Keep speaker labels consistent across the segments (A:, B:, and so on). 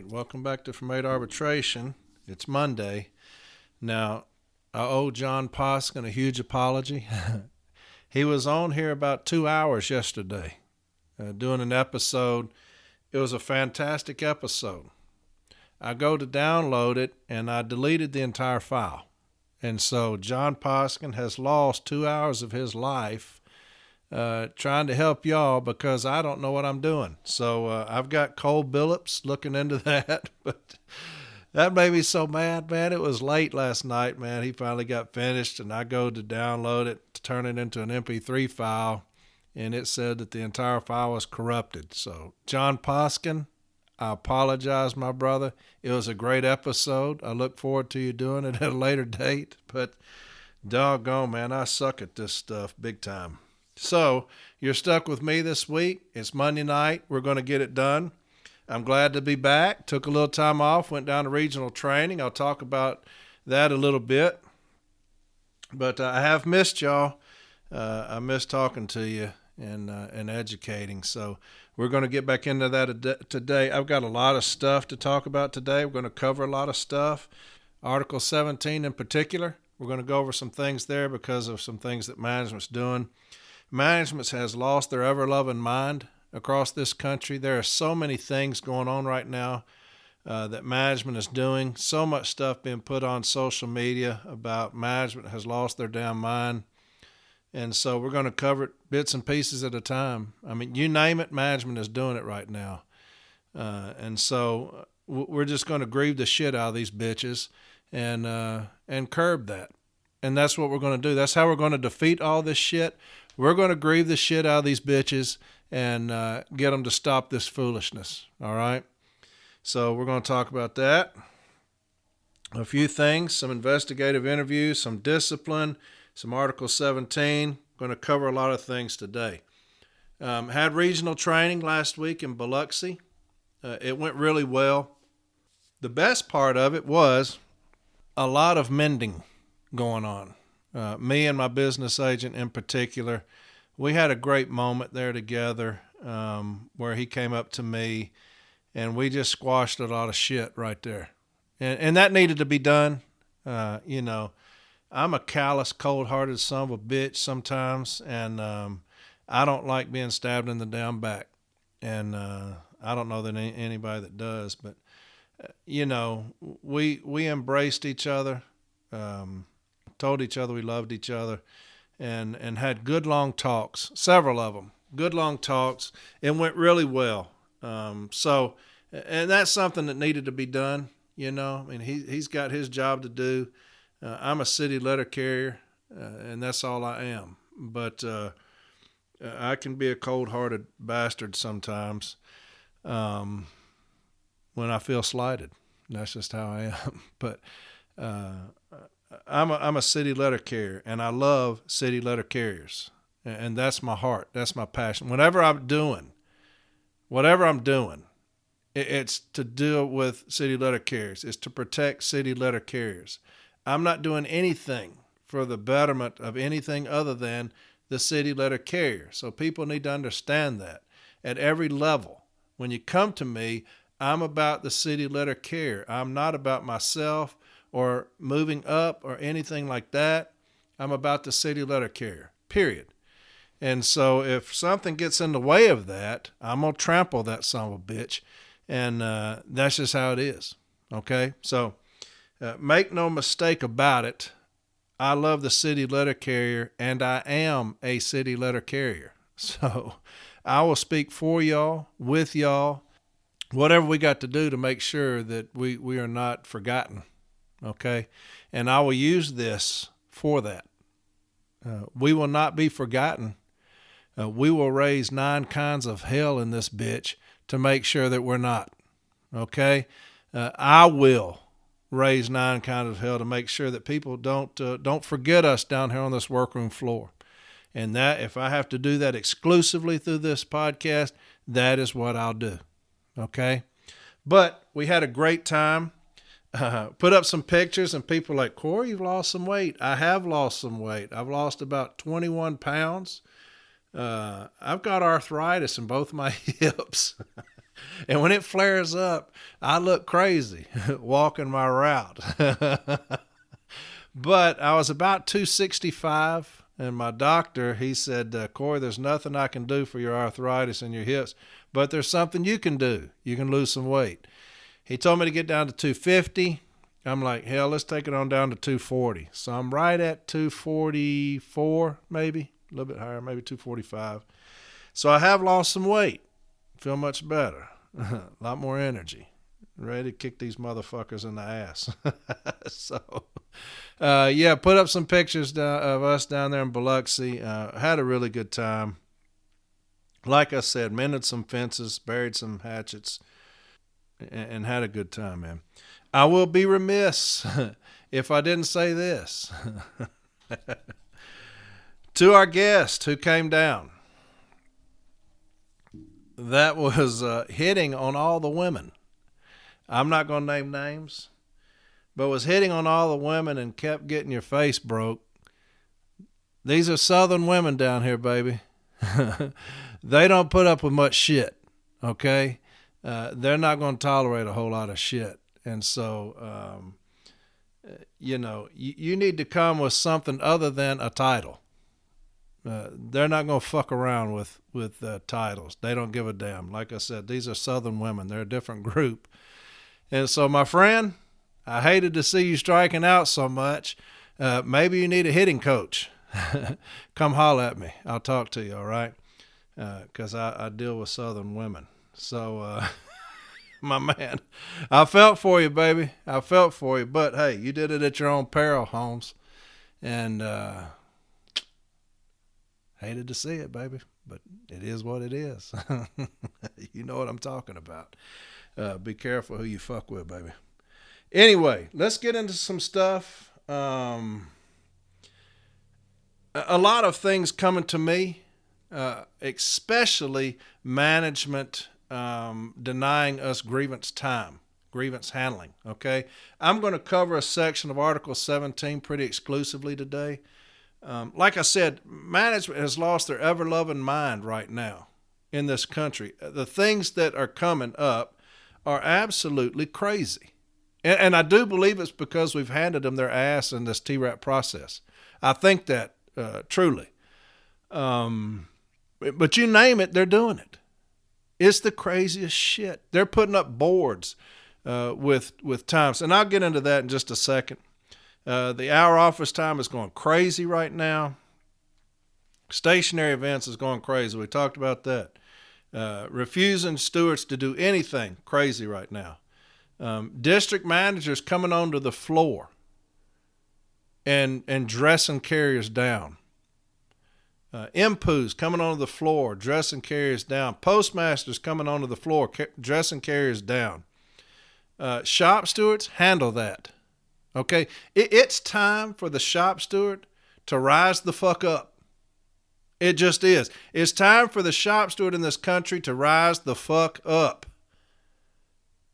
A: right. Welcome back to From 8 Arbitration. It's Monday. Now, I owe John Poskin a huge apology. He was on here about 2 hours yesterday doing an episode. It was a fantastic episode. I go to download it, and I deleted the entire file. And so John Poskin has lost 2 hours of his life trying to help y'all because I don't know what I'm doing. So I've got Cole Billups looking into that, but that made me so mad, man. It was late last night, man. He finally got finished, and I go to download it to turn it into an MP3 file, and it said that the entire file was corrupted. So John Poskin, I apologize, my brother. It was a great episode. I look forward to you doing it at a later date, but doggone, man, I suck at this stuff big time. So you're stuck with me this week. It's Monday night. We're going to get it done. I'm glad to be back. Took a little time off, went down to regional training. I'll talk about that a little bit. But I have missed y'all. I miss talking to you and educating. So we're going to get back into that today. I've got a lot of stuff to talk about today. We're going to cover a lot of stuff. Article 17 in particular. We're going to go over some things there because of some things that management's doing. Management has lost their ever-loving mind across this country. There are so many things going on right now that management is doing. So much stuff being put on social media about management has lost their damn mind. And so we're going to cover it bits and pieces at a time. I mean, you name it, management is doing it right now. And so we're just going to grieve the shit out of these bitches and curb that. And that's what we're going to do. That's how we're going to defeat all this shit. We're going to grieve the shit out of these bitches and get them to stop this foolishness, all right? So we're going to talk about that. A few things, some investigative interviews, some discipline, some Article 17. Going to cover a lot of things today. Had regional training last week in Biloxi. It went really well. The best part of it was a lot of mending going on. Me and my business agent in particular, we had a great moment there together where he came up to me and we just squashed a lot of shit right there. And that needed to be done. I'm a callous, cold-hearted son of a bitch sometimes, and I don't like being stabbed in the damn back. And I don't know that anybody that does, but, we embraced each other. Told each other we loved each other and had good long talks, several of them, good long talks. It went really well. And that's something that needed to be done. I mean, he's got his job to do. I'm a city letter carrier, and that's all I am. But I can be a cold-hearted bastard sometimes when I feel slighted. That's just how I am. But I'm a city letter carrier, and I love city letter carriers, and that's my heart. That's my passion. Whatever I'm doing, it's to deal with city letter carriers. It's to protect city letter carriers. I'm not doing anything for the betterment of anything other than the city letter carrier. So people need to understand that at every level. When you come to me, I'm about the city letter carrier. I'm not about myself or moving up or anything like that. I'm about the city letter carrier, period. And so if something gets in the way of that, I'm going to trample that son of a bitch. And that's just how it is, okay? So make no mistake about it. I love the city letter carrier, and I am a city letter carrier. So I will speak for y'all, with y'all, whatever we got to do to make sure that we are not forgotten. Okay, and I will use this for that. We will not be forgotten. We will raise 9 kinds of hell in this bitch to make sure that we're not. Okay, I will raise 9 kinds of hell to make sure that people don't forget us down here on this workroom floor. And that if I have to do that exclusively through this podcast, that is what I'll do. Okay, but we had a great time. Put up some pictures and people are like, Corey, you've lost some weight. I have lost some weight. I've lost about 21 pounds. I've got arthritis in both my hips. And when it flares up, I look crazy walking my route. But I was about 265, and my doctor, he said, Corey, there's nothing I can do for your arthritis in your hips, but there's something you can do. You can lose some weight. He told me to get down to 250. I'm like, hell, let's take it on down to 240. So I'm right at 244, maybe a little bit higher, maybe 245. So I have lost some weight. Feel much better. A lot more energy. Ready to kick these motherfuckers in the ass. So, yeah, put up some pictures of us down there in Biloxi. Had a really good time. Like I said, mended some fences, buried some hatchets, and had a good time, man. I will be remiss if I didn't say this. To our guest who came down, that was hitting on all the women. I'm not going to name names, but was hitting on all the women and kept getting your face broke. These are Southern women down here, baby. They don't put up with much shit, okay? They're not going to tolerate a whole lot of shit. And so, you need to come with something other than a title. They're not going to fuck around with titles. They don't give a damn. Like I said, these are Southern women. They're a different group. And so, my friend, I hated to see you striking out so much. Maybe you need a hitting coach. Come holler at me. I'll talk to you, all right? Because I deal with Southern women. So, my man, I felt for you, baby. I felt for you. But, hey, you did it at your own peril, Holmes. And hated to see it, baby. But it is what it is. You know what I'm talking about. Be careful who you fuck with, baby. Anyway, let's get into some stuff. A lot of things coming to me, especially management denying us grievance time, grievance handling, okay? I'm going to cover a section of Article 17 pretty exclusively today. Like I said, management has lost their ever-loving mind right now in this country. The things that are coming up are absolutely crazy. And I do believe it's because we've handed them their ass in this TRAP process. I think that truly. But you name it, they're doing it. It's the craziest shit. They're putting up boards with times. And I'll get into that in just a second. The hour office time is going crazy right now. Stationary events is going crazy. We talked about that. Refusing stewards to do anything crazy right now. District managers coming onto the floor and dressing carriers down. MPOs coming onto the floor, dressing carriers down. Postmasters coming onto the floor, dressing carriers down. Shop stewards, handle that. Okay? It's time for the shop steward to rise the fuck up. It just is. It's time for the shop steward in this country to rise the fuck up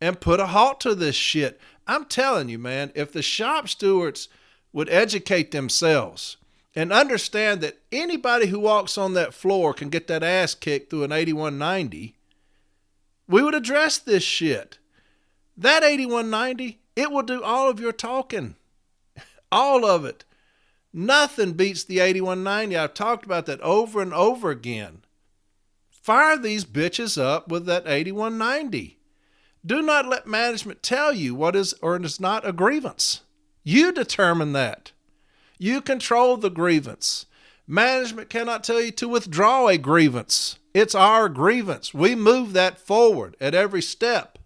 A: and put a halt to this shit. I'm telling you, man, if the shop stewards would educate themselves and understand that anybody who walks on that floor can get that ass kicked through an 8190, we would address this shit. That 8190, it will do all of your talking. All of it. Nothing beats the 8190. I've talked about that over and over again. Fire these bitches up with that 8190. Do not let management tell you what is or is not a grievance. You determine that. You control the grievance. Management cannot tell you to withdraw a grievance. It's our grievance. We move that forward at every step.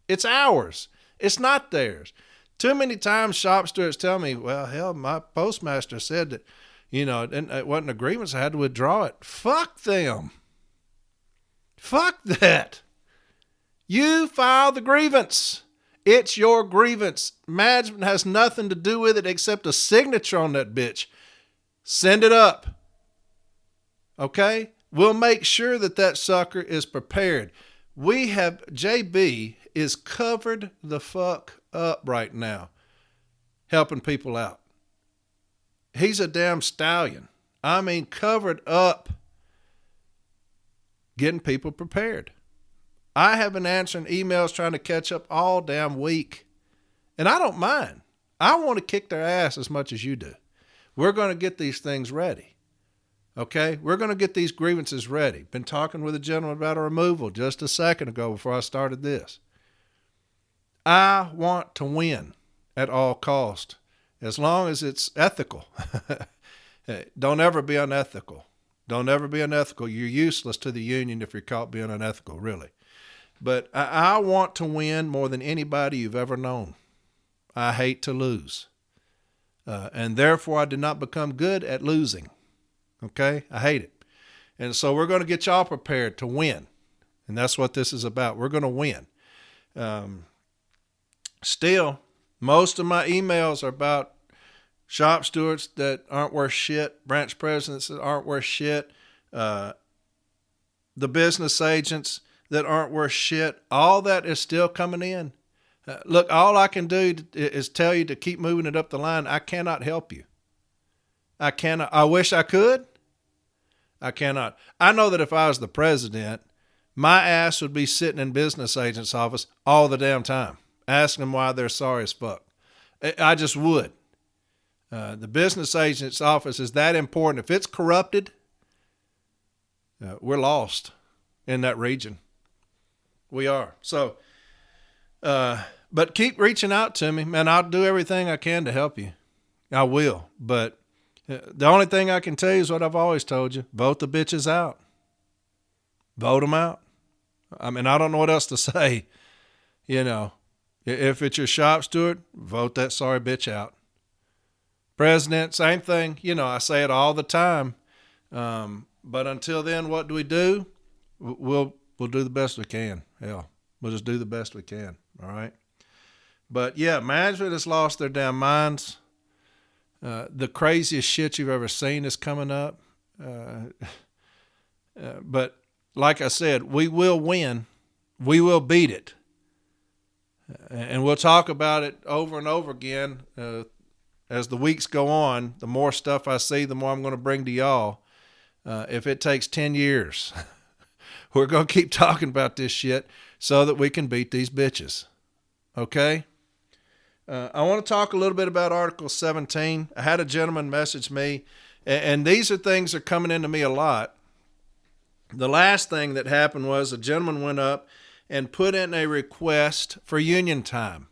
A: It's ours. It's not theirs. Too many times shop stewards tell me, well, hell, my postmaster said that, it wasn't a grievance. I had to withdraw it. Fuck them. Fuck that. You file the grievance. It's your grievance. Management has nothing to do with it except a signature on that bitch. Send it up. Okay? We'll make sure that sucker is prepared. JB is covered the fuck up right now, helping people out. He's a damn stallion. I mean, covered up, getting people prepared. I have been answering emails trying to catch up all damn week. And I don't mind. I want to kick their ass as much as you do. We're going to get these things ready. Okay? We're going to get these grievances ready. Been talking with a gentleman about a removal just a second ago before I started this. I want to win at all cost, as long as it's ethical. Don't ever be unethical. Don't ever be unethical. You're useless to the union if you're caught being unethical, really. But I want to win more than anybody you've ever known. I hate to lose. And therefore, I did not become good at losing. Okay? I hate it. And so we're going to get y'all prepared to win. And that's what this is about. We're going to win. Still, most of my emails are about shop stewards that aren't worth shit, branch presidents that aren't worth shit, the business agents that aren't worth shit. All that is still coming in. Look, all I can do is tell you to keep moving it up the line. I cannot help you. I cannot. I wish I could. I cannot. I know that if I was the president, my ass would be sitting in business agents' office all the damn time, asking them why they're sorry as fuck. I just would. The business agent's office is that important. If it's corrupted, we're lost in that region. We are. So, but keep reaching out to me, man. I'll do everything I can to help you. I will. But the only thing I can tell you is what I've always told you. Vote the bitches out. Vote them out. I mean, I don't know what else to say. You know, if it's your shop steward, vote that sorry bitch out. President, same thing. You know, I say it all the time. But until then, what do? We'll do the best we can. Hell, we'll just do the best we can. All right. But yeah, management has lost their damn minds. The craziest shit you've ever seen is coming up. But like I said, we will win. We will beat it. And we'll talk about it over and over again. As the weeks go on, the more stuff I see, the more I'm going to bring to y'all. If it takes 10 years, we're going to keep talking about this shit so that we can beat these bitches. Okay? I want to talk a little bit about Article 17. I had a gentleman message me, and these are things that are coming into me a lot. The last thing that happened was a gentleman went up and put in a request for union time.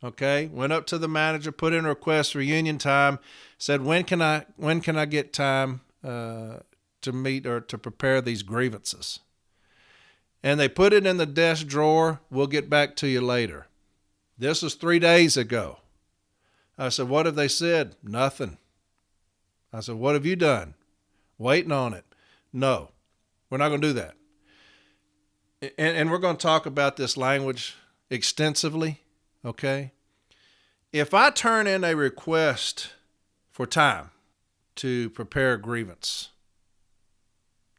A: Okay, went up to the manager, put in a request for union time, said, when can I get time to meet or to prepare these grievances? And they put it in the desk drawer. We'll get back to you later. This was 3 days ago. I said, what have they said? Nothing. I said, what have you done? Waiting on it. No, we're not going to do that. And we're going to talk about this language extensively. Okay? If I turn in a request for time to prepare a grievance,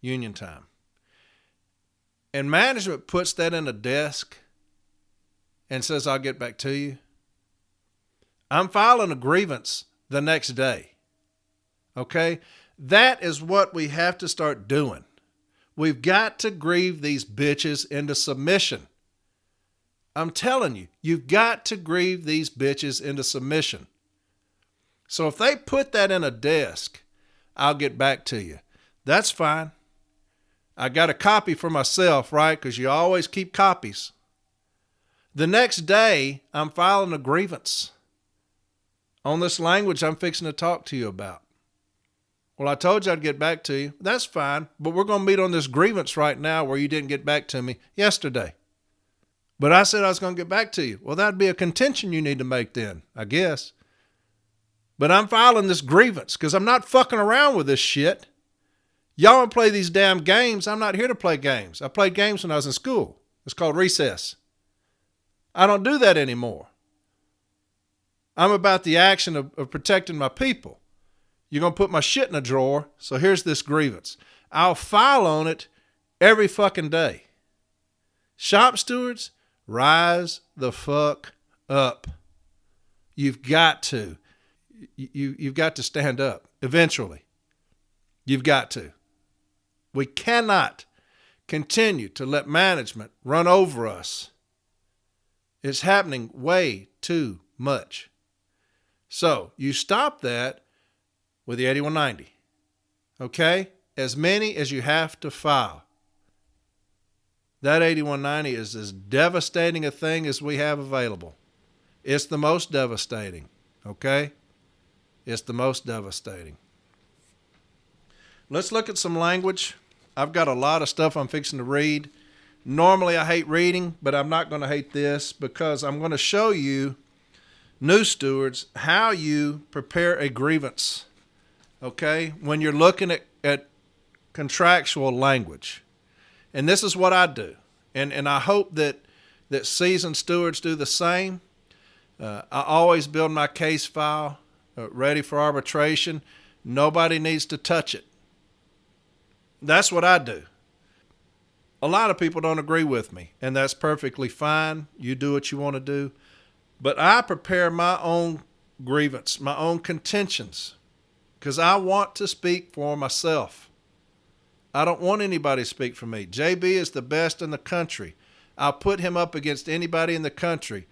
A: union time, and management puts that in a desk and says, I'll get back to you, I'm filing a grievance the next day. Okay? That is what we have to start doing. We've got to grieve these bitches into submission. I'm telling you, you've got to grieve these bitches into submission. So if they put that in a desk, I'll get back to you. That's fine. I got a copy for myself, right? Because you always keep copies. The next day, I'm filing a grievance on this language I'm fixing to talk to you about. Well, I told you I'd get back to you. That's fine, but we're going to meet on this grievance right now where you didn't get back to me yesterday. But I said I was going to get back to you. Well, that'd be a contention you need to make then, I guess. But I'm filing this grievance because I'm not fucking around with this shit. Y'all want to play these damn games. I'm not here to play games. I played games when I was in school. It's called recess. I don't do that anymore. I'm about the action of protecting my people. You're going to put my shit in a drawer, so here's this grievance. I'll file on it every fucking day. Shop stewards, rise the fuck up. You've got to. You've got to stand up eventually. You've got to. We cannot continue to let management run over us. It's happening way too much. So you stop that with the 8190. Okay? As many as you have to file. That 8190 is as devastating a thing as we have available. It's the most devastating. Okay? It's the most devastating. Let's look at some language. I've got a lot of stuff I'm fixing to read. Normally I hate reading, but I'm not going to hate this because I'm going to show you, new stewards, how you prepare a grievance. Okay? When you're looking at contractual language. And this is what I do. And I hope that seasoned stewards do the same. I always build my case file ready for arbitration. Nobody needs to touch it. That's what I do. A lot of people don't agree with me, and that's perfectly fine. You do what you want to do. But I prepare my own grievance, my own contentions, because I want to speak for myself. I don't want anybody to speak for me. JB is the best in the country. I'll put him up against anybody in the country.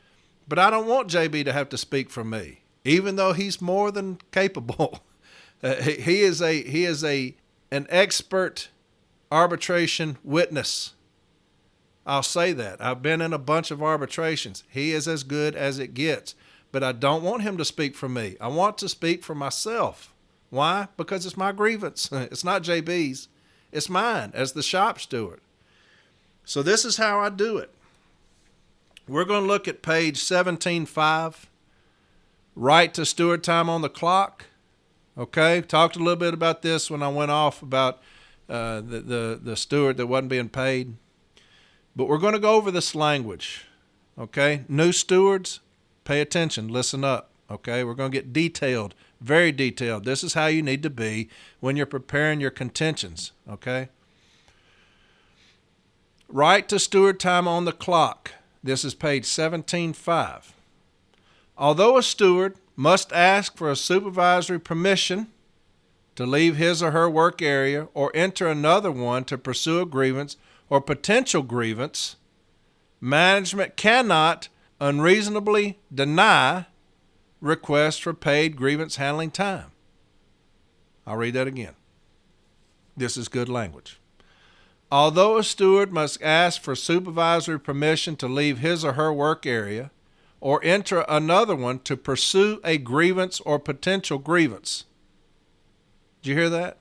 A: But I don't want JB to have to speak for me, even though he's more than capable. He is an expert arbitration witness. I'll say that. I've been in a bunch of arbitrations. He is as good as it gets. But I don't want him to speak for me. I want to speak for myself. Why? Because it's my grievance. It's not JB's. It's mine as the shop steward. So this is how I do it. We're going to look at page 17.5, right to steward time on the clock. Okay, talked a little bit about this when I went off about the steward that wasn't being paid. But we're going to go over this language. Okay, new stewards, pay attention, listen up. Okay, we're going to get detailed, very detailed. This is how you need to be when you're preparing your contentions. Okay, right to steward time on the clock. This is page 17.5. Although a steward must ask for a supervisory permission to leave his or her work area or enter another one to pursue a grievance or potential grievance, management cannot unreasonably deny requests for paid grievance handling time. I'll read that again. This is good language. Although a steward must ask for supervisory permission to leave his or her work area or enter another one to pursue a grievance or potential grievance. Did you hear that?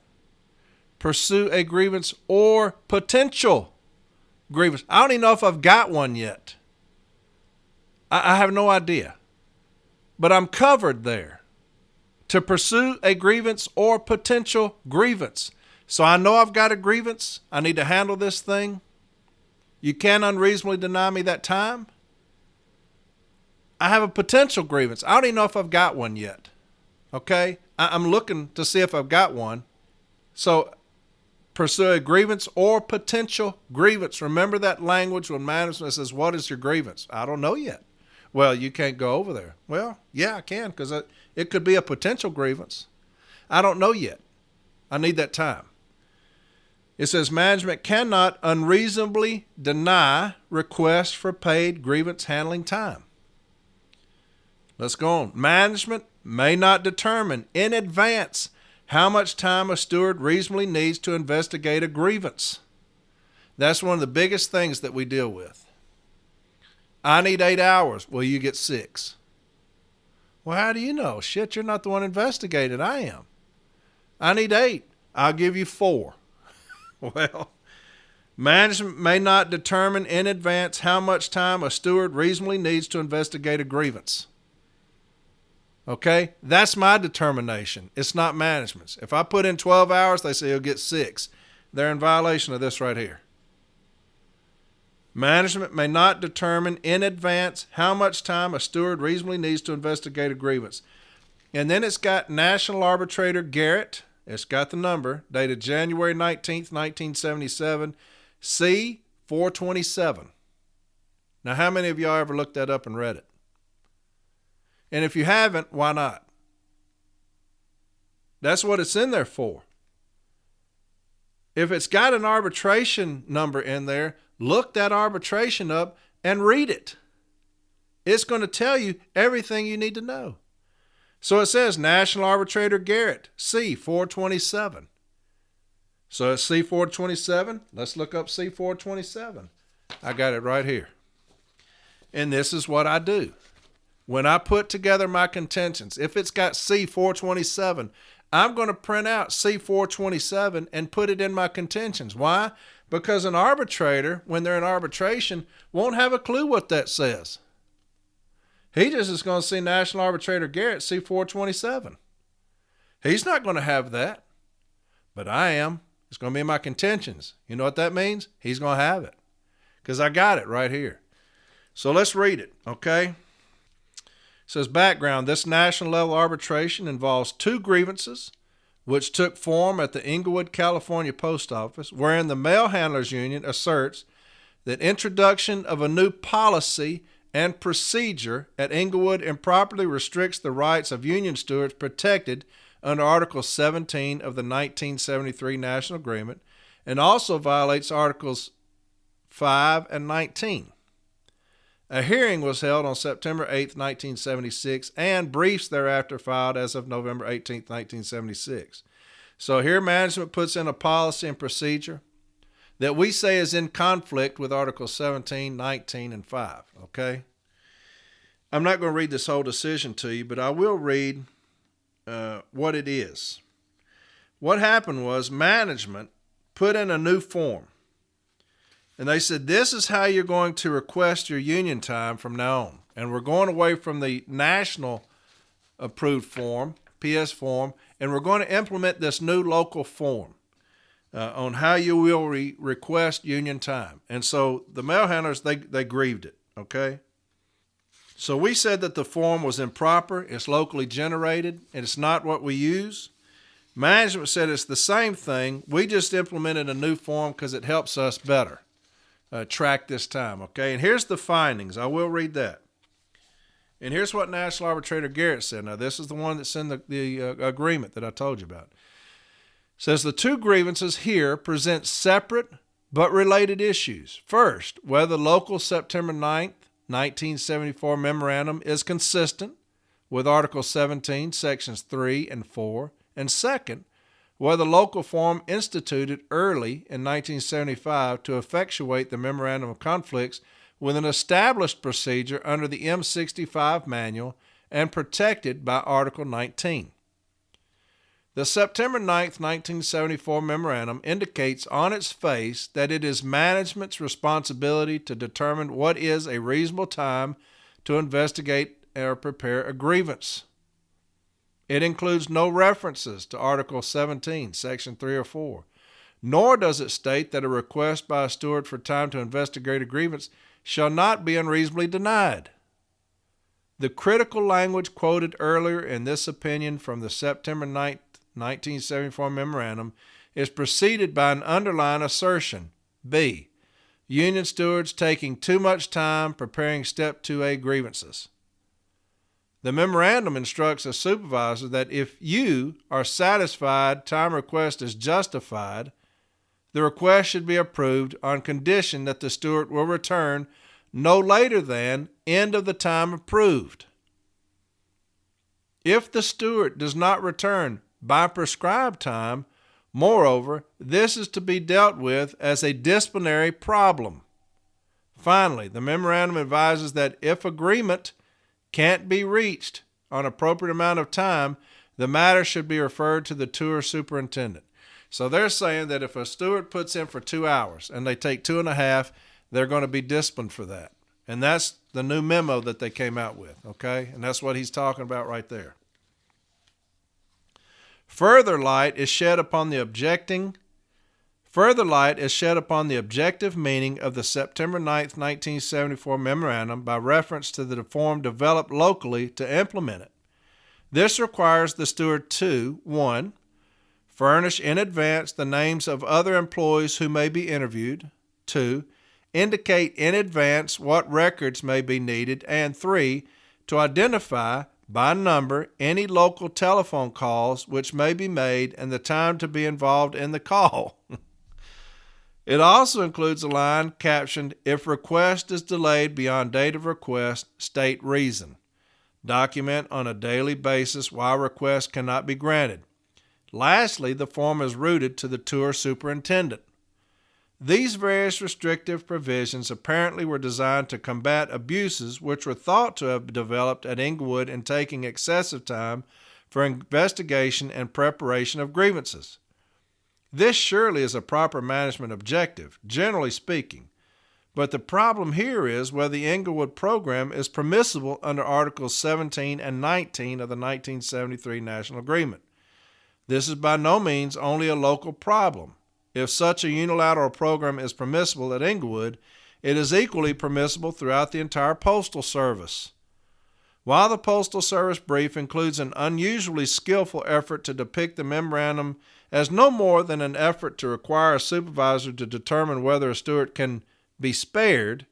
A: Pursue a grievance or potential grievance. I don't even know if I've got one yet. I have no idea. But I'm covered there. To pursue a grievance or potential grievance. So I know I've got a grievance. I need to handle this thing. You can't unreasonably deny me that time. I have a potential grievance. I don't even know if I've got one yet. Okay? I'm looking to see if I've got one. So pursue a grievance or potential grievance. Remember that language when management says, what is your grievance? I don't know yet. Well, you can't go over there. Well, yeah, I can because it could be a potential grievance. I don't know yet. I need that time. It says management cannot unreasonably deny requests for paid grievance handling time. Let's go on. Management may not determine in advance how much time a steward reasonably needs to investigate a grievance. That's one of the biggest things that we deal with. I need 8 hours. Well, you get 6. Well, how do you know? Shit, you're not the one investigating. I am. I need 8. I'll give you 4. Well, management may not determine in advance how much time a steward reasonably needs to investigate a grievance. Okay? That's my determination. It's not management's. If I put in 12 hours, they say you'll get 6. They're in violation of this right here. Management may not determine in advance how much time a steward reasonably needs to investigate a grievance. And then it's got National Arbitrator Garrett. It's got the number, dated January 19th, 1977, C-427. Now, how many of y'all ever looked that up and read it? And if you haven't, why not? That's what it's in there for. If it's got an arbitration number in there, look that arbitration up and read it. It's going to tell you everything you need to know. So it says National Arbitrator Garrett, C-427. So it's C-427. Let's look up C-427. I got it right here. And this is what I do. When I put together my contentions, if it's got C-427, I'm going to print out C-427 and put it in my contentions. Why? Because an arbitrator, when they're in arbitration, won't have a clue what that says. He just is going to see National Arbitrator Garrett, C-427. He's not going to have that, but I am. It's going to be in my contentions. You know what that means? He's going to have it because I got it right here. So let's read it, okay? It says, background, this national level arbitration involves 2 grievances which took form at the Inglewood, California Post Office, wherein the Mail Handlers Union asserts that introduction of a new policy and procedure at Inglewood improperly restricts the rights of union stewards protected under Article 17 of the 1973 National Agreement and also violates Articles 5 and 19. A hearing was held on September 8, 1976, and briefs thereafter filed as of November 18, 1976. So here management puts in a policy and procedure that we say is in conflict with Articles 17, 19, and 5, okay? I'm not going to read this whole decision to you, but I will read what it is. What happened was management put in a new form, and they said, this is how you're going to request your union time from now on. And we're going away from the national approved form, PS form, and we're going to implement this new local form on how you will request union time. And so the mail handlers, they grieved it, okay? So we said that the form was improper, it's locally generated, and it's not what we use. Management said it's the same thing. We just implemented a new form because it helps us better track this time, okay? And here's the findings. I will read that. And here's what National Arbitrator Garrett said. Now, this is the one that's in the agreement that I told you about. It says the 2 grievances here present separate but related issues. First, whether local September 9th, 1974 memorandum is consistent with Article 17, Sections 3 and 4. And second, whether local form instituted early in 1975 to effectuate the Memorandum of Conflicts with an established procedure under the M65 manual and protected by Article 19. The September 9, 1974 memorandum indicates on its face that it is management's responsibility to determine what is a reasonable time to investigate or prepare a grievance. It includes no references to Article 17, Section 3 or 4, nor does it state that a request by a steward for time to investigate a grievance shall not be unreasonably denied. The critical language quoted earlier in this opinion from the September 9, 1974 memorandum is preceded by an underlined assertion, B, union stewards taking too much time preparing Step 2A grievances. The memorandum instructs a supervisor that if you are satisfied time request is justified, the request should be approved on condition that the steward will return no later than end of the time approved. If the steward does not return by prescribed time, moreover, this is to be dealt with as a disciplinary problem. Finally, the memorandum advises that if agreement can't be reached on appropriate amount of time, the matter should be referred to the tour superintendent. So they're saying that if a steward puts in for 2 hours and they take 2.5, they're going to be disciplined for that. And that's the new memo that they came out with, okay? And that's what he's talking about right there. Further light is shed upon the objective meaning of the September 9, 1974 memorandum by reference to the form developed locally to implement it. This requires the steward to, 1, furnish in advance the names of other employees who may be interviewed, 2, indicate in advance what records may be needed, and 3, to identify by number any local telephone calls which may be made and the time to be involved in the call. It also includes a line captioned, "If request is delayed beyond date of request, state reason. Document on a daily basis why request cannot be granted." Lastly, the form is routed to the tour superintendent. These various restrictive provisions apparently were designed to combat abuses which were thought to have developed at Inglewood in taking excessive time for investigation and preparation of grievances. This surely is a proper management objective, generally speaking, but the problem here is whether the Inglewood program is permissible under Articles 17 and 19 of the 1973 National Agreement. This is by no means only a local problem. If such a unilateral program is permissible at Inglewood, it is equally permissible throughout the entire Postal Service. While the Postal Service brief includes an unusually skillful effort to depict the memorandum as no more than an effort to require a supervisor to determine whether a steward can be spared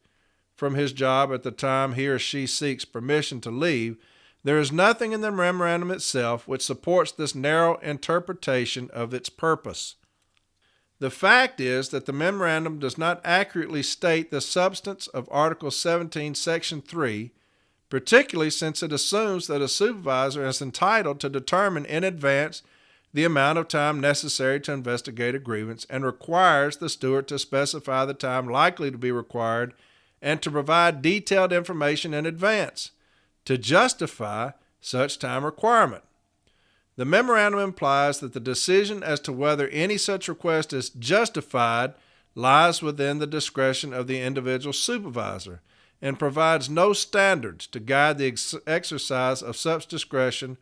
A: from his job at the time he or she seeks permission to leave, there is nothing in the memorandum itself which supports this narrow interpretation of its purpose. The fact is that the memorandum does not accurately state the substance of Article 17, Section 3, particularly since it assumes that a supervisor is entitled to determine in advance the amount of time necessary to investigate a grievance and requires the steward to specify the time likely to be required and to provide detailed information in advance to justify such time requirement. The memorandum implies that the decision as to whether any such request is justified lies within the discretion of the individual supervisor and provides no standards to guide the exercise of such discretion,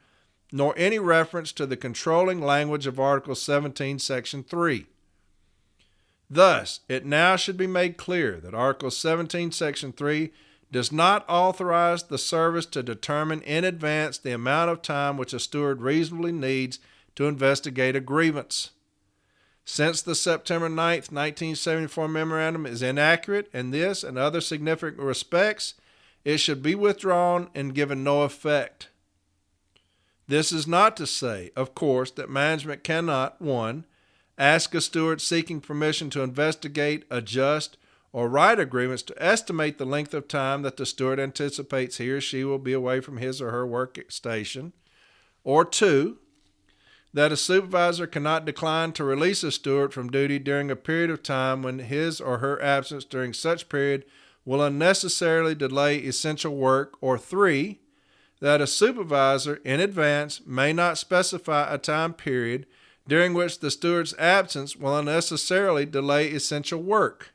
A: nor any reference to the controlling language of Article 17, Section 3. Thus, it now should be made clear that Article 17, Section 3 does not authorize the service to determine in advance the amount of time which a steward reasonably needs to investigate a grievance. Since the September 9, 1974 memorandum is inaccurate in this and other significant respects, it should be withdrawn and given no effect. This is not to say, of course, that management cannot, 1, ask a steward seeking permission to investigate, adjust, or write agreements to estimate the length of time that the steward anticipates he or she will be away from his or her work station, or 2, that a supervisor cannot decline to release a steward from duty during a period of time when his or her absence during such period will unnecessarily delay essential work, or 3, that a supervisor in advance may not specify a time period during which the steward's absence will unnecessarily delay essential work.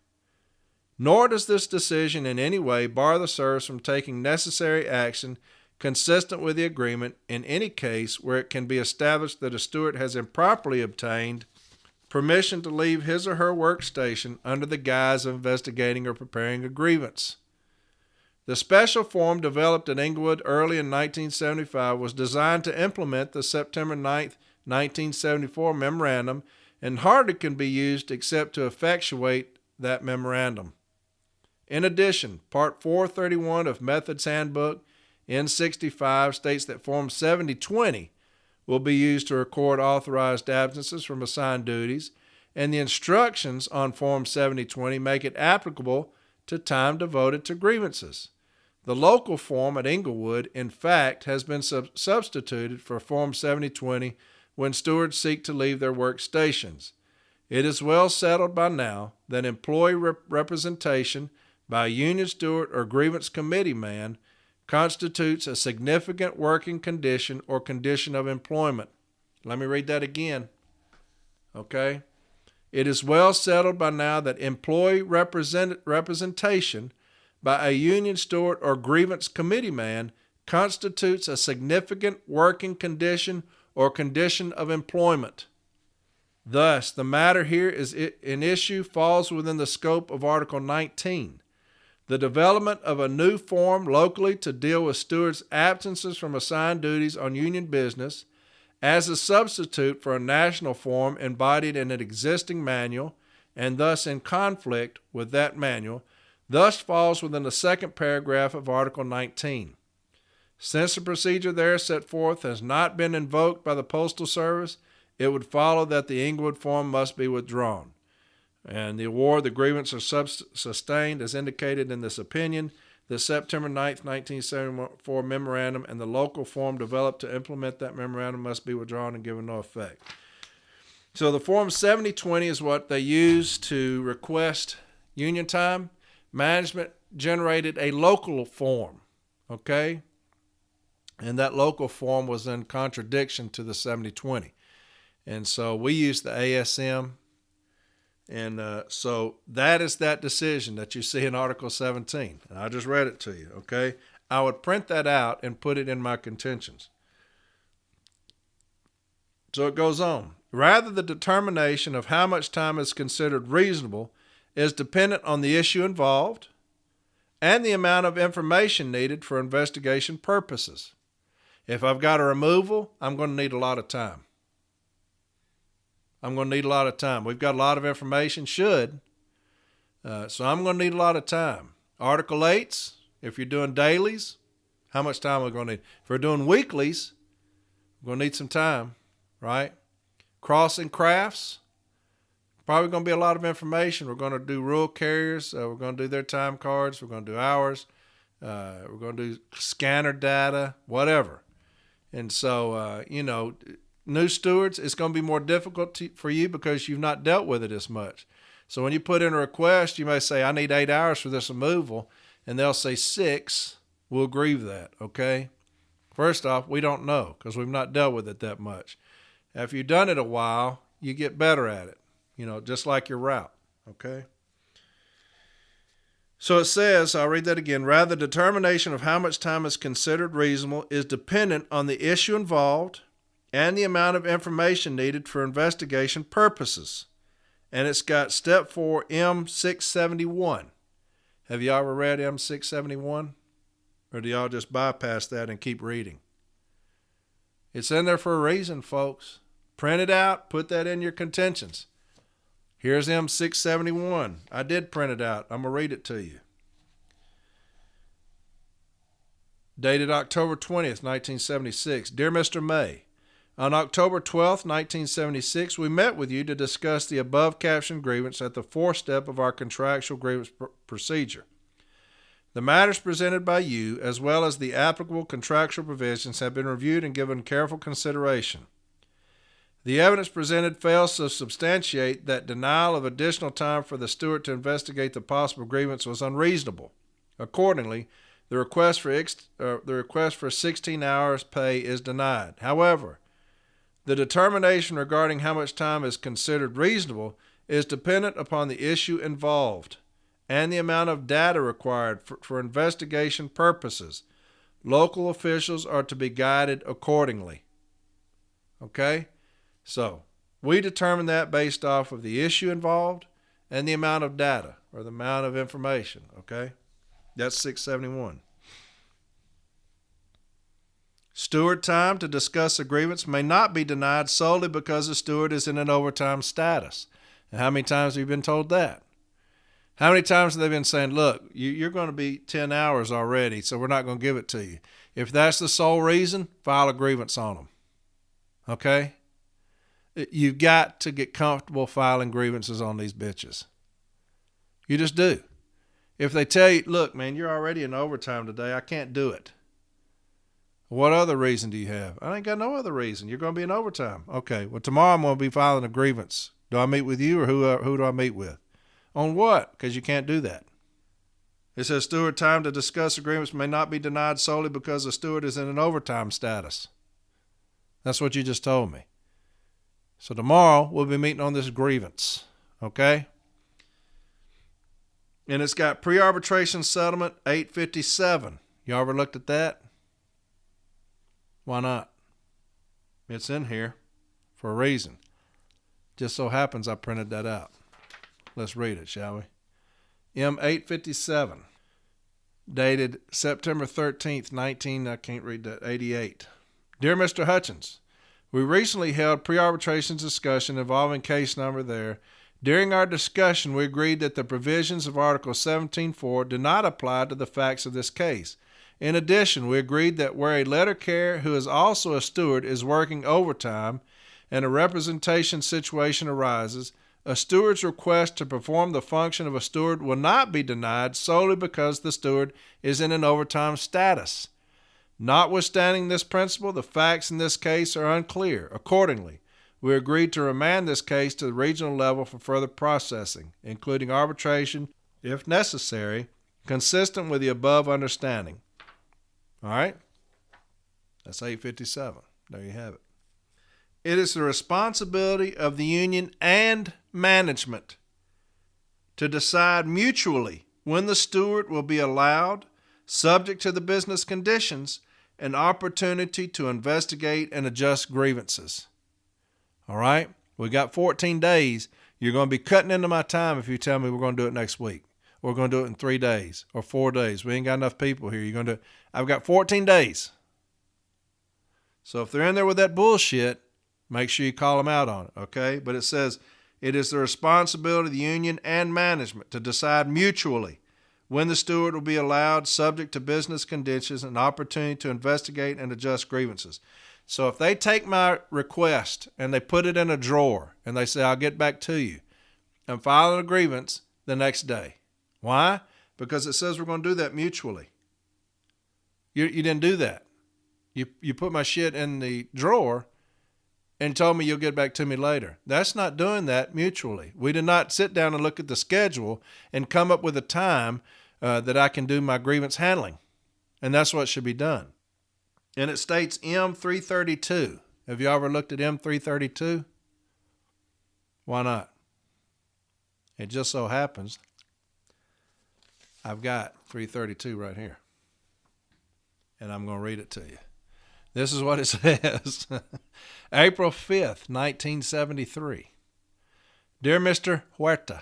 A: Nor does this decision in any way bar the service from taking necessary action consistent with the agreement in any case where it can be established that a steward has improperly obtained permission to leave his or her workstation under the guise of investigating or preparing a grievance. The special form developed at Inglewood early in 1975 was designed to implement the September 9, 1974 memorandum and hardly can be used except to effectuate that memorandum. In addition, Part 431 of Methods Handbook N65 states that Form 7020 will be used to record authorized absences from assigned duties, and the instructions on Form 7020 make it applicable to time devoted to grievances. The local form at Inglewood, in fact, has been substituted for Form 7020 when stewards seek to leave their workstations. It is well settled by now that employee representation by a union steward or grievance committee man constitutes a significant working condition or condition of employment. Let me read that again. Okay? It is well settled by now that employee representation by a union steward or grievance committee man constitutes a significant working condition or condition of employment. Thus, the matter here is an issue falls within the scope of Article 19. The development of a new form locally to deal with stewards' absences from assigned duties on union business as a substitute for a national form embodied in an existing manual and thus in conflict with that manual, thus falls within the second paragraph of Article 19. Since the procedure there set forth has not been invoked by the Postal Service, it would follow that the Inglewood form must be withdrawn. And the award, the grievance are sustained as indicated in this opinion. The September 9th, 1974 memorandum and the local form developed to implement that memorandum must be withdrawn and given no effect. So the Form 7020 is what they use to request union time. Management generated a local form, okay? And that local form was in contradiction to the 7020. And so we used the ASM. And so that is that decision that you see in Article 17. And I just read it to you, okay? I would print that out and put it in my contentions. So it goes on. Rather, the determination of how much time is considered reasonable is dependent on the issue involved and the amount of information needed for investigation purposes. If I've got a removal, I'm going to need a lot of time. We've got a lot of information, so I'm going to need a lot of time. Article 8s, if you're doing dailies, how much time are we going to need? If we're doing weeklies, we're going to need some time, right? Crossing crafts, probably going to be a lot of information. We're going to do rural carriers. We're going to do their time cards. We're going to do hours. We're going to do scanner data, whatever. And so, new stewards, it's going to be more difficult for you because you've not dealt with it as much. So when you put in a request, you may say, I need 8 hours for this removal, and they'll say 6. We'll grieve that, okay? First off, we don't know because we've not dealt with it that much. After you've done it a while, you get better at it, just like your route, okay? So it says, I'll read that again, rather, determination of how much time is considered reasonable is dependent on the issue involved and the amount of information needed for investigation purposes. And it's got step 4, M671. Have y'all ever read M671? Or do y'all just bypass that and keep reading? It's in there for a reason, folks. Print it out, put that in your contentions. Here's M671. I did print it out. I'm going to read it to you. Dated October 20th, 1976. Dear Mr. May, on October 12th, 1976, we met with you to discuss the above-captioned grievance at the 4th step of our contractual grievance procedure. The matters presented by you, as well as the applicable contractual provisions, have been reviewed and given careful consideration. The evidence presented fails to substantiate that denial of additional time for the steward to investigate the possible grievance was unreasonable. Accordingly, the request for 16 hours pay is denied. However, the determination regarding how much time is considered reasonable is dependent upon the issue involved and the amount of data required for investigation purposes. Local officials are to be guided accordingly. Okay? So, we determine that based off of the issue involved and the amount of data or the amount of information. Okay? That's 671. Steward time to discuss a grievance may not be denied solely because the steward is in an overtime status. And how many times have you been told that? How many times have they been saying, look, you're going to be 10 hours already, so we're not going to give it to you. If that's the sole reason, file a grievance on them. Okay? You've got to get comfortable filing grievances on these bitches. You just do. If they tell you, look, man, you're already in overtime today, I can't do it. What other reason do you have? I ain't got no other reason. You're going to be in overtime. Okay, well, tomorrow I'm going to be filing a grievance. Do I meet with you or who do I meet with? On what? Because you can't do that. It says steward time to discuss agreements may not be denied solely because the steward is in an overtime status. That's what you just told me. So tomorrow we'll be meeting on this grievance. Okay? And it's got pre-arbitration settlement 857. You ever looked at that? Why not? It's in here for a reason. Just so happens I printed that out. Let's read it, shall we? M857, dated September 13th, 88. Dear Mr. Hutchins, we recently held pre-arbitration discussion involving case number there. During our discussion, we agreed that the provisions of Article 17.4 do not apply to the facts of this case. In addition, we agreed that where a letter carrier who is also a steward is working overtime and a representation situation arises, A steward's request to perform the function of a steward will not be denied solely because the steward is in an overtime status. Notwithstanding this principle, the facts in this case are unclear. Accordingly, we agreed to remand this case to the regional level for further processing, including arbitration, if necessary, consistent with the above understanding. All right? That's 857. There you have it. It is the responsibility of the union and management to decide mutually when the steward will be allowed, subject to the business conditions, an opportunity to investigate and adjust grievances. All right? We got 14 days. You're going to be cutting into my time if you tell me we're going to do it next week. Or we're going to do it in 3 days or 4 days. We ain't got enough people here. You're going to. I've got 14 days. So if they're in there with that bullshit, make sure you call them out on it, okay? But it says, it is the responsibility of the union and management to decide mutually when the steward will be allowed, subject to business conditions, an opportunity to investigate and adjust grievances. So if they take my request and they put it in a drawer and they say, I'll get back to you, I'm filing a grievance the next day. Why? Because it says we're going to do that mutually. You didn't do that. You put my shit in the drawer and told me you'll get back to me later. That's not doing that mutually. We did not sit down and look at the schedule and come up with a time that I can do my grievance handling. And that's what should be done. And it states M332. Have you ever looked at M332? Why not? It just so happens I've got 332 right here. And I'm going to read it to you. This is what it says. April 5th, 1973. Dear Mr. Huerta,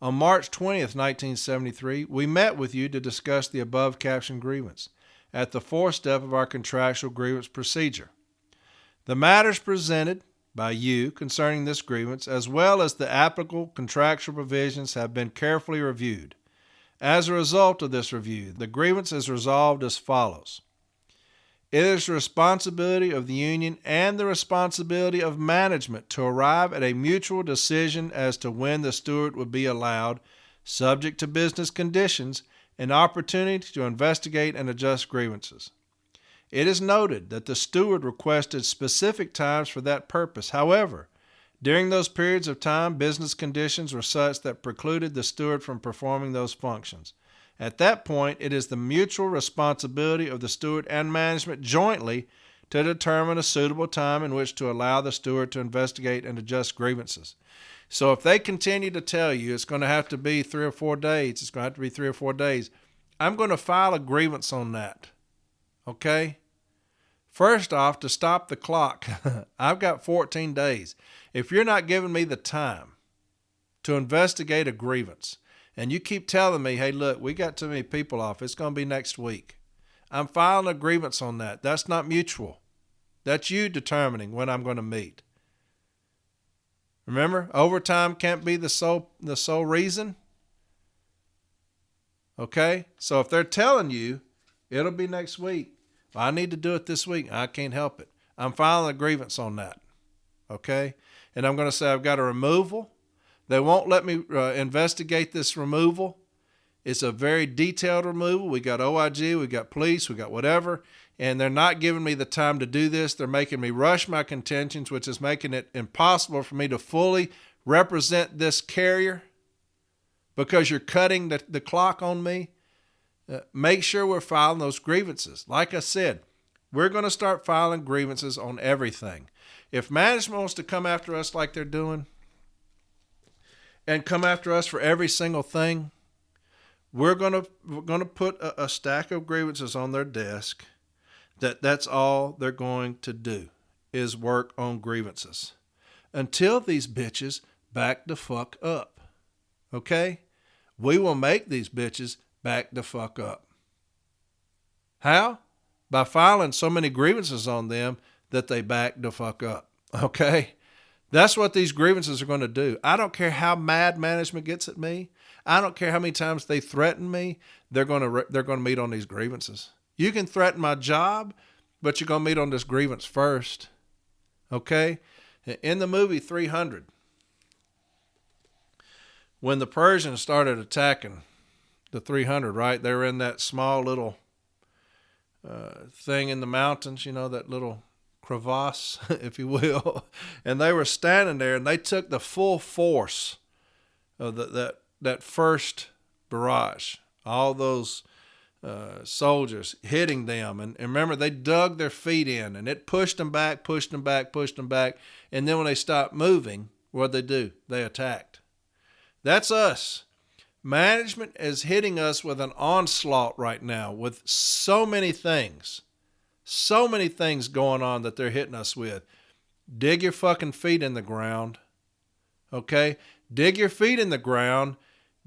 A: on March 20th, 1973, we met with you to discuss the above captioned grievance at the fourth step of our contractual grievance procedure. The matters presented by you concerning this grievance, as well as the applicable contractual provisions, have been carefully reviewed. As a result of this review, the grievance is resolved as follows. It is the responsibility of the union and the responsibility of management to arrive at a mutual decision as to when the steward would be allowed, subject to business conditions, an opportunity to investigate and adjust grievances. It is noted that the steward requested specific times for that purpose. However, during those periods of time, business conditions were such that precluded the steward from performing those functions. At that point, it is the mutual responsibility of the steward and management jointly to determine a suitable time in which to allow the steward to investigate and adjust grievances. So if they continue to tell you it's going to have to be 3 or 4 days, it's going to have to be 3 or 4 days, I'm going to file a grievance on that. Okay? First off, to stop the clock, I've got 14 days. If you're not giving me the time to investigate a grievance, and you keep telling me, hey, look, we got too many people off, it's going to be next week, I'm filing a grievance on that. That's not mutual. That's you determining when I'm going to meet. Remember, overtime can't be the sole reason. Okay? So if they're telling you it'll be next week, well, I need to do it this week, I can't help it. I'm filing a grievance on that. Okay? And I'm going to say I've got a removal. They won't let me investigate this removal. It's a very detailed removal. We got OIG, we got police, we got whatever, and they're not giving me the time to do this. They're making me rush my contentions, which is making it impossible for me to fully represent this carrier because you're cutting the clock on me. Make sure we're filing those grievances. Like I said, we're going to start filing grievances on everything. If management wants to come after us like they're doing and come after us for every single thing, we're going to put a stack of grievances on their desk. That's all they're going to do is work on grievances until these bitches back the fuck up. Okay? We will make these bitches back the fuck up. How? By filing so many grievances on them that they back the fuck up. Okay? That's what these grievances are going to do. I don't care how mad management gets at me. I don't care how many times they threaten me. They're going to meet on these grievances. You can threaten my job, but you're going to meet on this grievance first. Okay? In the movie 300, When the Persians started attacking the 300, right, they were in that small little thing in the mountains, that little crevasse, if you will. And they were standing there, and they took the full force of that first barrage. All those soldiers hitting them. And remember, they dug their feet in, and it pushed them back. And then when they stopped moving, what'd they do? They attacked. That's us. Management is hitting us with an onslaught right now with so many things going on that they're hitting us with. Dig your fucking feet in the ground. Okay? Dig your feet in the ground.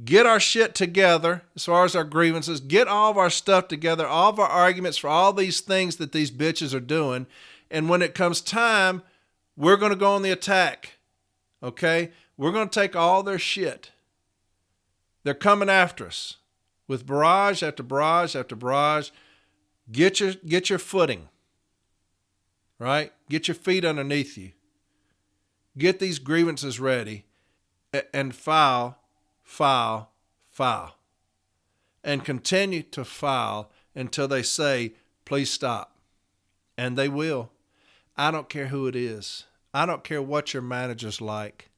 A: Get our shit together as far as our grievances. Get all of our stuff together, all of our arguments for all these things that these bitches are doing. And when it comes time, we're going to go on the attack. Okay? We're going to take all their shit. They're coming after us with barrage after barrage after barrage. Get your footing, right? Get your feet underneath you. Get these grievances ready and file. And continue to file until they say, please stop. And they will. I don't care who it is. I don't care what your manager's like.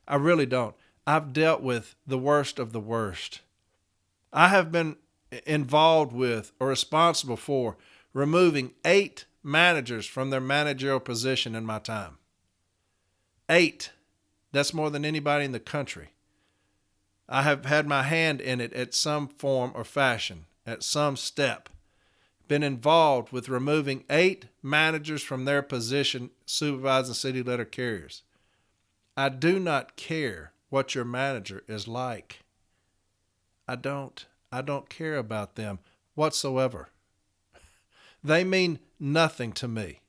A: I really don't. I've dealt with the worst of the worst. I have been involved with or responsible for removing 8 managers from their managerial position in my time. 8. That's more than anybody in the country. I have had my hand in it at some form or fashion, at some step. Been involved with removing 8 managers from their position supervising city letter carriers. I do not care what your manager is like. I don't care about them whatsoever. They mean nothing to me.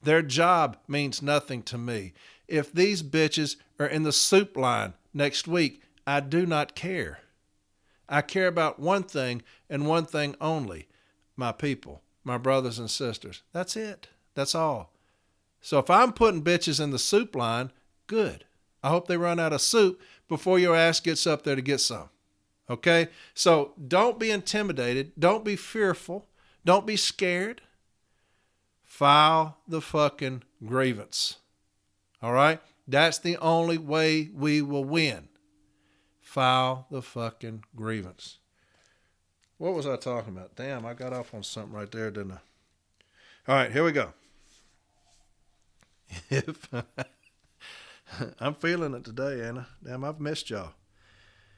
A: Their job means nothing to me. If these bitches are in the soup line next week, I do not care. I care about one thing and one thing only. My people, my brothers and sisters. That's it. That's all. So if I'm putting bitches in the soup line, good. I hope they run out of soup before your ass gets up there to get some. Okay? So don't be intimidated. Don't be fearful. Don't be scared. File the fucking grievance. All right? That's the only way we will win. File the fucking grievance. What was I talking about? Damn, I got off on something right there, didn't I? All right, here we go. I'm feeling it today, Anna. Damn, I've missed y'all.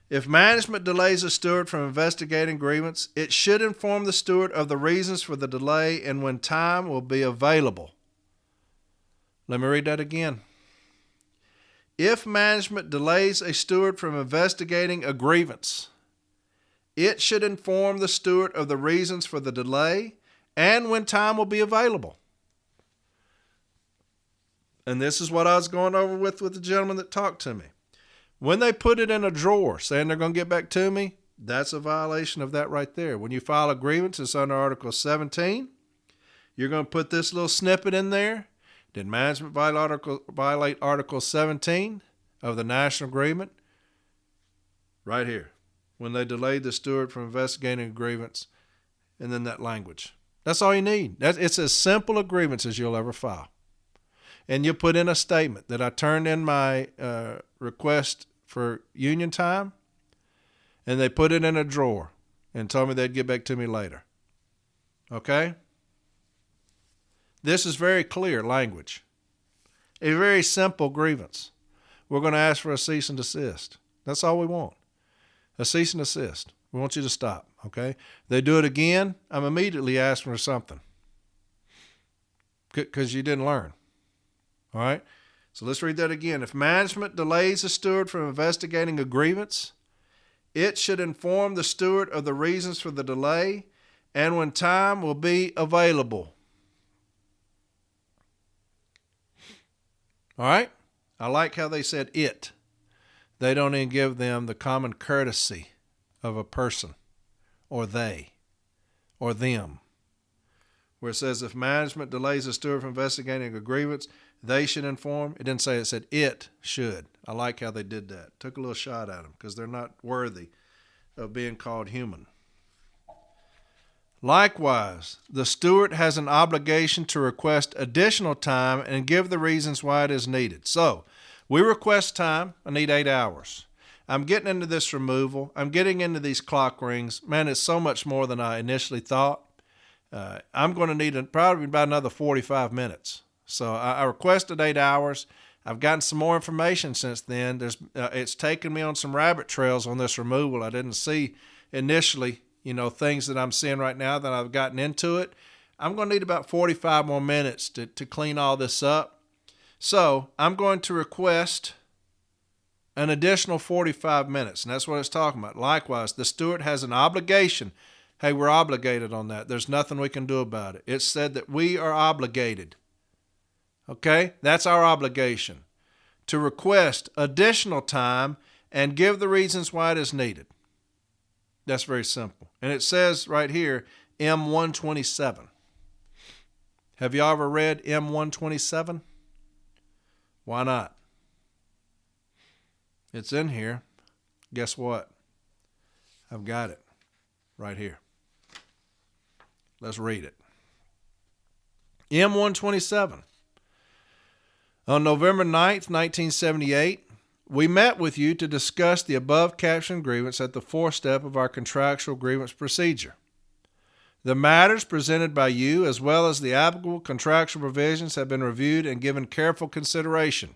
A: If management delays a steward from investigating grievance, it should inform the steward of the reasons for the delay and when time will be available. Let me read that again. If management delays a steward from investigating a grievance, it should inform the steward of the reasons for the delay and when time will be available. And this is what I was going over with the gentleman that talked to me. When they put it in a drawer saying they're going to get back to me, that's a violation of that right there. When you file a grievance, it's under Article 17. You're going to put this little snippet in there. Did management violate Article 17 of the National Agreement? Right here. When they delayed the steward from investigating a grievance, and then that language. That's all you need. It's as simple a grievance as you'll ever file. And you put in a statement that I turned in my request for union time, and they put it in a drawer and told me they'd get back to me later. Okay? This is very clear language. A very simple grievance. We're going to ask for a cease and desist. That's all we want. A cease and desist. We want you to stop. Okay? They do it again, I'm immediately asking for something. Because you didn't learn. All right? So let's read that again. If management delays a steward from investigating a grievance, it should inform the steward of the reasons for the delay and when time will be available. All right? I like how they said it. They don't even give them the common courtesy of a person or they or them. where it says if management delays a steward from investigating a grievance, they should inform. It didn't say it said it should. I like how they did that. Took a little shot at them because they're not worthy of being called human. Likewise, the steward has an obligation to request additional time and give the reasons why it is needed. So, we request time. I need 8 hours. I'm getting into this removal. I'm getting into these clock rings. Man, it's so much more than I initially thought. I'm going to need probably about another 45 minutes. So I requested 8 hours. I've gotten some more information since then. It's taken me on some rabbit trails on this removal. I didn't see initially, things that I'm seeing right now that I've gotten into it. I'm going to need about 45 more minutes to clean all this up. So I'm going to request an additional 45 minutes, and that's what it's talking about. Likewise, the steward has an obligation. Hey, we're obligated on that. There's nothing we can do about it. It's said that we are obligated. Okay? That's our obligation, to request additional time and give the reasons why it is needed. That's very simple. And it says right here, M127. Have you ever read M127? Why not? It's in here. Guess what? I've got it right here. Let's read it. M127. On November 9th, 1978, we met with you to discuss the above captioned grievance at the fourth step of our contractual grievance procedure. The matters presented by you, as well as the applicable contractual provisions, have been reviewed and given careful consideration.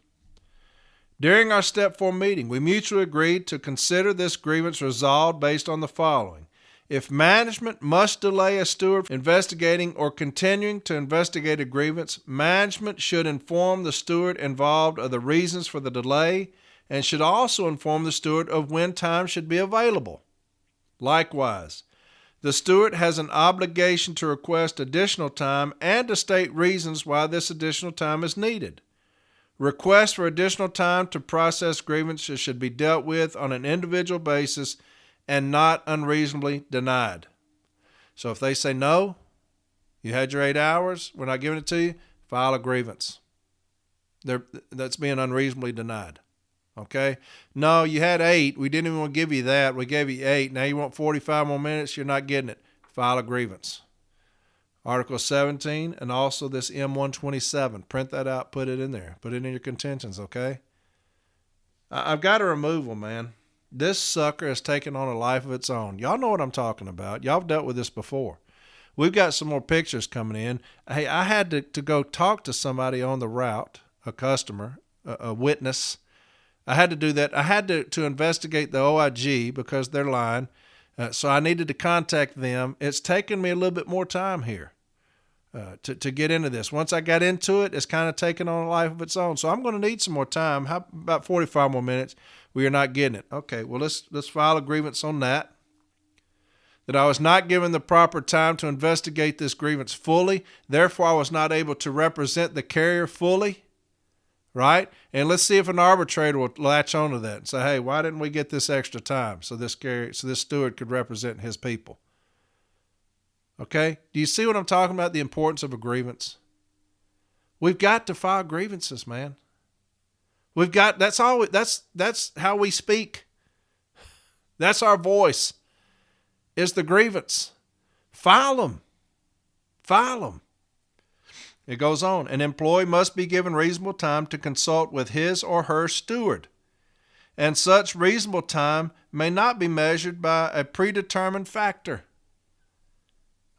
A: During our Step 4 meeting, we mutually agreed to consider this grievance resolved based on the following. If management must delay a steward investigating or continuing to investigate a grievance, management should inform the steward involved of the reasons for the delay and should also inform the steward of when time should be available. Likewise, the steward has an obligation to request additional time and to state reasons why this additional time is needed. Requests for additional time to process grievances should be dealt with on an individual basis and not unreasonably denied. So if they say no, you had your 8 hours, we're not giving it to you, file a grievance. That's being unreasonably denied. Okay? No, you had 8. We didn't even want to give you that. We gave you 8. Now you want 45 more minutes. You're not getting it. File a grievance. Article 17 and also this M127. Print that out. Put it in there. Put it in your contentions, okay? I've got a removal, man. This sucker has taken on a life of its own. Y'all know what I'm talking about. Y'all have dealt with this before. We've got some more pictures coming in. Hey, I had to go talk to somebody on the route, a customer, a witness. I had to do that. I had to investigate the OIG because they're lying. So I needed to contact them. It's taken me a little bit more time here to get into this. Once I got into it, it's kind of taken on a life of its own. So I'm going to need some more time. How about 45 more minutes? We are not getting it. Okay, well, let's file a grievance on that. That I was not given the proper time to investigate this grievance fully. Therefore, I was not able to represent the carrier fully. Right? And let's see if an arbitrator will latch onto that and say, hey, why didn't we get this extra time so this steward could represent his people? Okay? Do you see what I'm talking about? The importance of a grievance. We've got to file grievances, man. That's how we speak. That's our voice. Is the grievance. File them. File them. It goes on. An employee must be given reasonable time to consult with his or her steward, and such reasonable time may not be measured by a predetermined factor.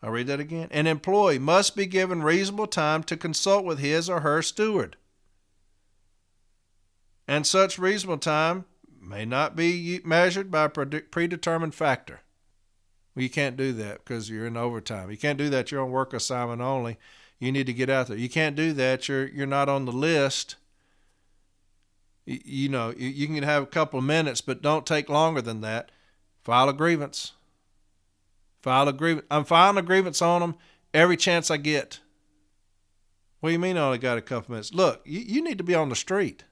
A: I'll read that again. An employee must be given reasonable time to consult with his or her steward, and such reasonable time may not be measured by a predetermined factor. Well, you can't do that because you're in overtime. You can't do that. You're on work assignment only. You need to get out there. You can't do that. You're not on the list. You can have a couple of minutes, but don't take longer than that. File a grievance. File a grievance. I'm filing a grievance on them every chance I get. What do you mean I only got a couple minutes? Look, you need to be on the street.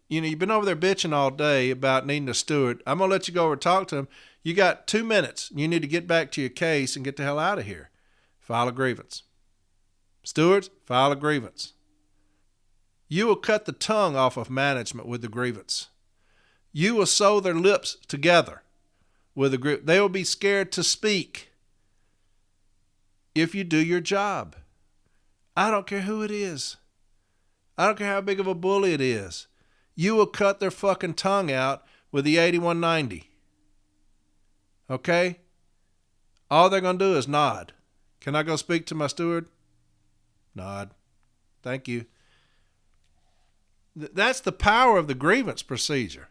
A: You've been over there bitching all day about needing a steward. I'm going to let you go over and talk to him. You got 2 minutes. You need to get back to your case and get the hell out of here. File a grievance. Stewards, file a grievance. You will cut the tongue off of management with the grievance. You will sew their lips together with the grievance. They will be scared to speak if you do your job. I don't care who it is. I don't care how big of a bully it is. You will cut their fucking tongue out with the 8190. Okay? All they're going to do is nod. Can I go speak to my steward? Nod. Thank you. That's the power of the grievance procedure.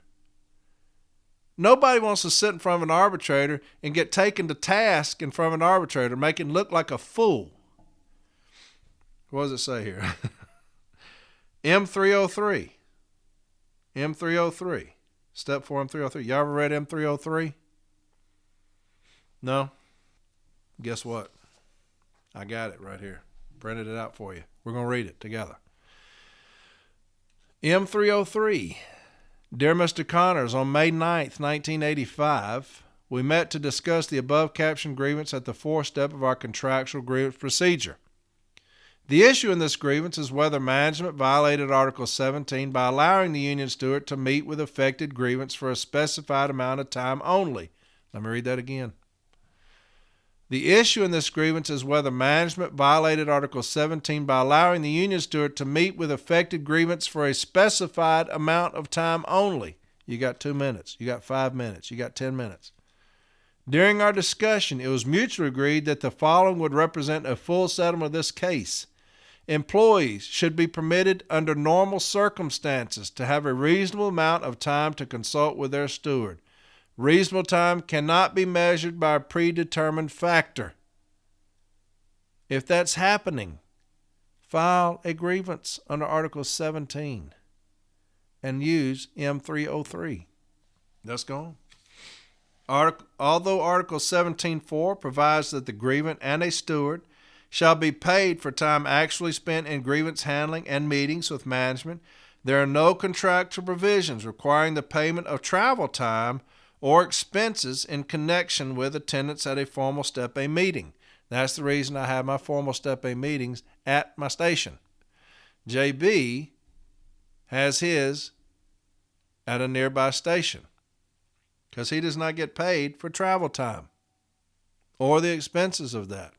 A: Nobody wants to sit in front of an arbitrator and get taken to task in front of an arbitrator, make him look like a fool. What does it say here? M303. M303. Step 4, M303. Y'all ever read M303? No? Guess what? I got it right here. Printed it out for you. We're going to read it together. M303. Dear Mr. Connors, on May 9th, 1985, we met to discuss the above-captioned grievance at the fourth step of our contractual grievance procedure. The issue in this grievance is whether management violated Article 17 by allowing the union steward to meet with affected grievance for a specified amount of time only. Let me read that again. The issue in this grievance is whether management violated Article 17 by allowing the union steward to meet with affected grievance for a specified amount of time only. You got 2 minutes. You got 5 minutes. You got 10 minutes. During our discussion, it was mutually agreed that the following would represent a full settlement of this case. Employees should be permitted under normal circumstances to have a reasonable amount of time to consult with their steward. Reasonable time cannot be measured by a predetermined factor. If that's happening, file a grievance under Article 17 and use M303. Let's go on. Although Article 17.4 provides that the grievant and a steward shall be paid for time actually spent in grievance handling and meetings with management, there are no contractual provisions requiring the payment of travel time or expenses in connection with attendance at a formal Step A meeting. That's the reason I have my formal Step A meetings at my station. JB has his at a nearby station because he does not get paid for travel time or the expenses of that.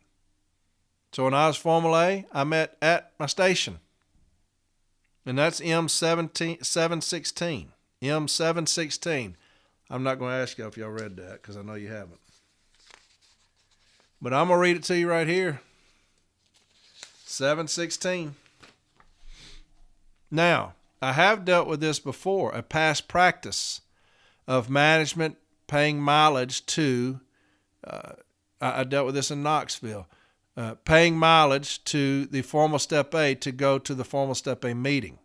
A: So when I was Formal A, I met at my station. And that's M716. M716. I'm not going to ask you if y'all read that because I know you haven't. But I'm going to read it to you right here. 716. Now, I have dealt with this before, a past practice of management paying mileage to, I dealt with this in Knoxville, paying mileage to the formal Step A to go to the formal Step A meeting.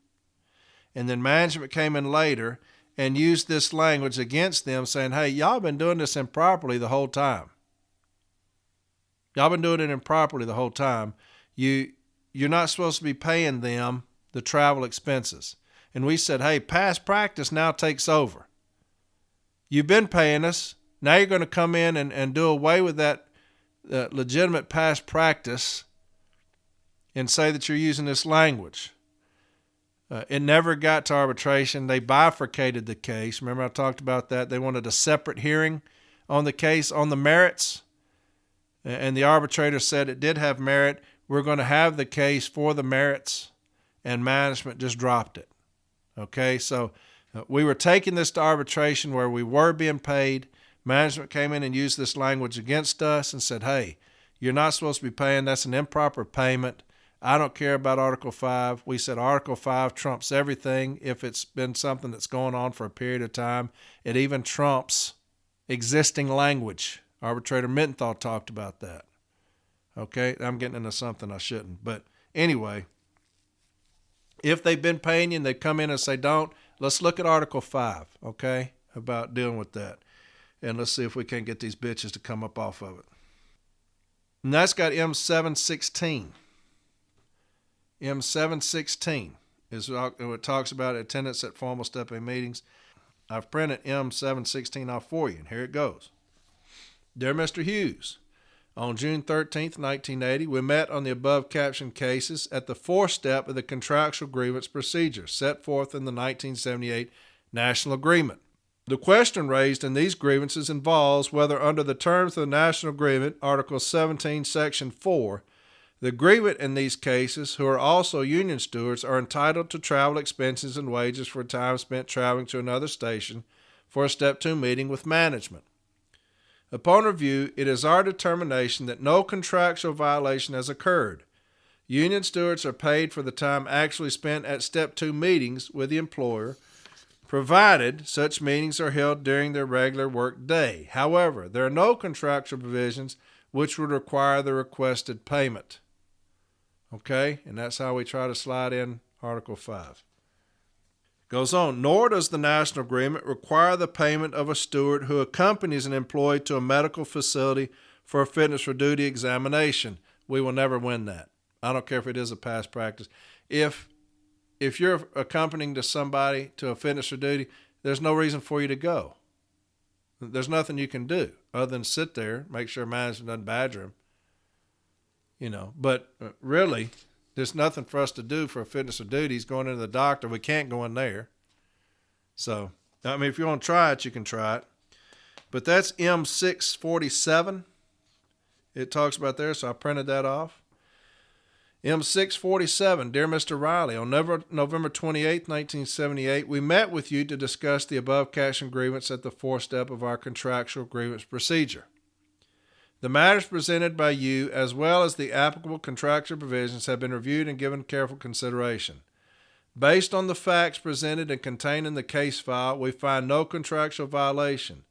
A: And then management came in later and used this language against them saying, hey, y'all been doing this improperly the whole time. Y'all been doing it improperly the whole time. You're not supposed to be paying them the travel expenses. And we said, hey, past practice now takes over. You've been paying us. Now you're going to come in and do away with that legitimate past practice and say that you're using this language. It never got to arbitration. They bifurcated the case. Remember I talked about that? They wanted a separate hearing on the case on the merits. And the arbitrator said it did have merit. We're going to have the case for the merits. And management just dropped it. Okay, so we were taking this to arbitration where we were being paid. Management came in and used this language against us and said, hey, you're not supposed to be paying. That's an improper payment. I don't care about Article 5. We said Article 5 trumps everything if it's been something that's going on for a period of time. It even trumps existing language. Arbitrator Mittenthal talked about that. Okay, I'm getting into something I shouldn't. But anyway, if they've been paying you and they come in and say don't, let's look at Article 5, okay, about dealing with that. And let's see if we can't get these bitches to come up off of it. And that's got M716. M716 is what it talks about attendance at formal Step A meetings. I've printed M716 off for you, and here it goes. Dear Mr. Hughes, On June 13th, 1980, we met on the above captioned cases at the fourth step of the contractual grievance procedure set forth in the 1978 National Agreement. The question raised in these grievances involves whether under the terms of the National Agreement, Article 17, Section 4, the grievant in these cases, who are also union stewards, are entitled to travel expenses and wages for time spent traveling to another station for a Step 2 meeting with management. Upon review, it is our determination that no contractual violation has occurred. Union stewards are paid for the time actually spent at Step 2 meetings with the employer, provided such meetings are held during their regular work day. However, there are no contractual provisions which would require the requested payment. Okay? And that's how we try to slide in Article 5. Goes on, nor does the National Agreement require the payment of a steward who accompanies an employee to a medical facility for a fitness for duty examination. We will never win that. I don't care if it is a past practice. If you're accompanying to somebody to a fitness for duty, there's no reason for you to go. There's nothing you can do other than sit there, make sure management doesn't badger him. But really, there's nothing for us to do for a fitness for duty. He's going into the doctor. We can't go in there. So, if you want to try it, you can try it. But that's M647. It talks about there, so I printed that off. M647, Dear Mr. Riley, on November 28, 1978, we met with you to discuss the above captioned grievance at the fourth step of our contractual grievance procedure. The matters presented by you, as well as the applicable contractual provisions, have been reviewed and given careful consideration. Based on the facts presented and contained in the case file, we find no contractual violation.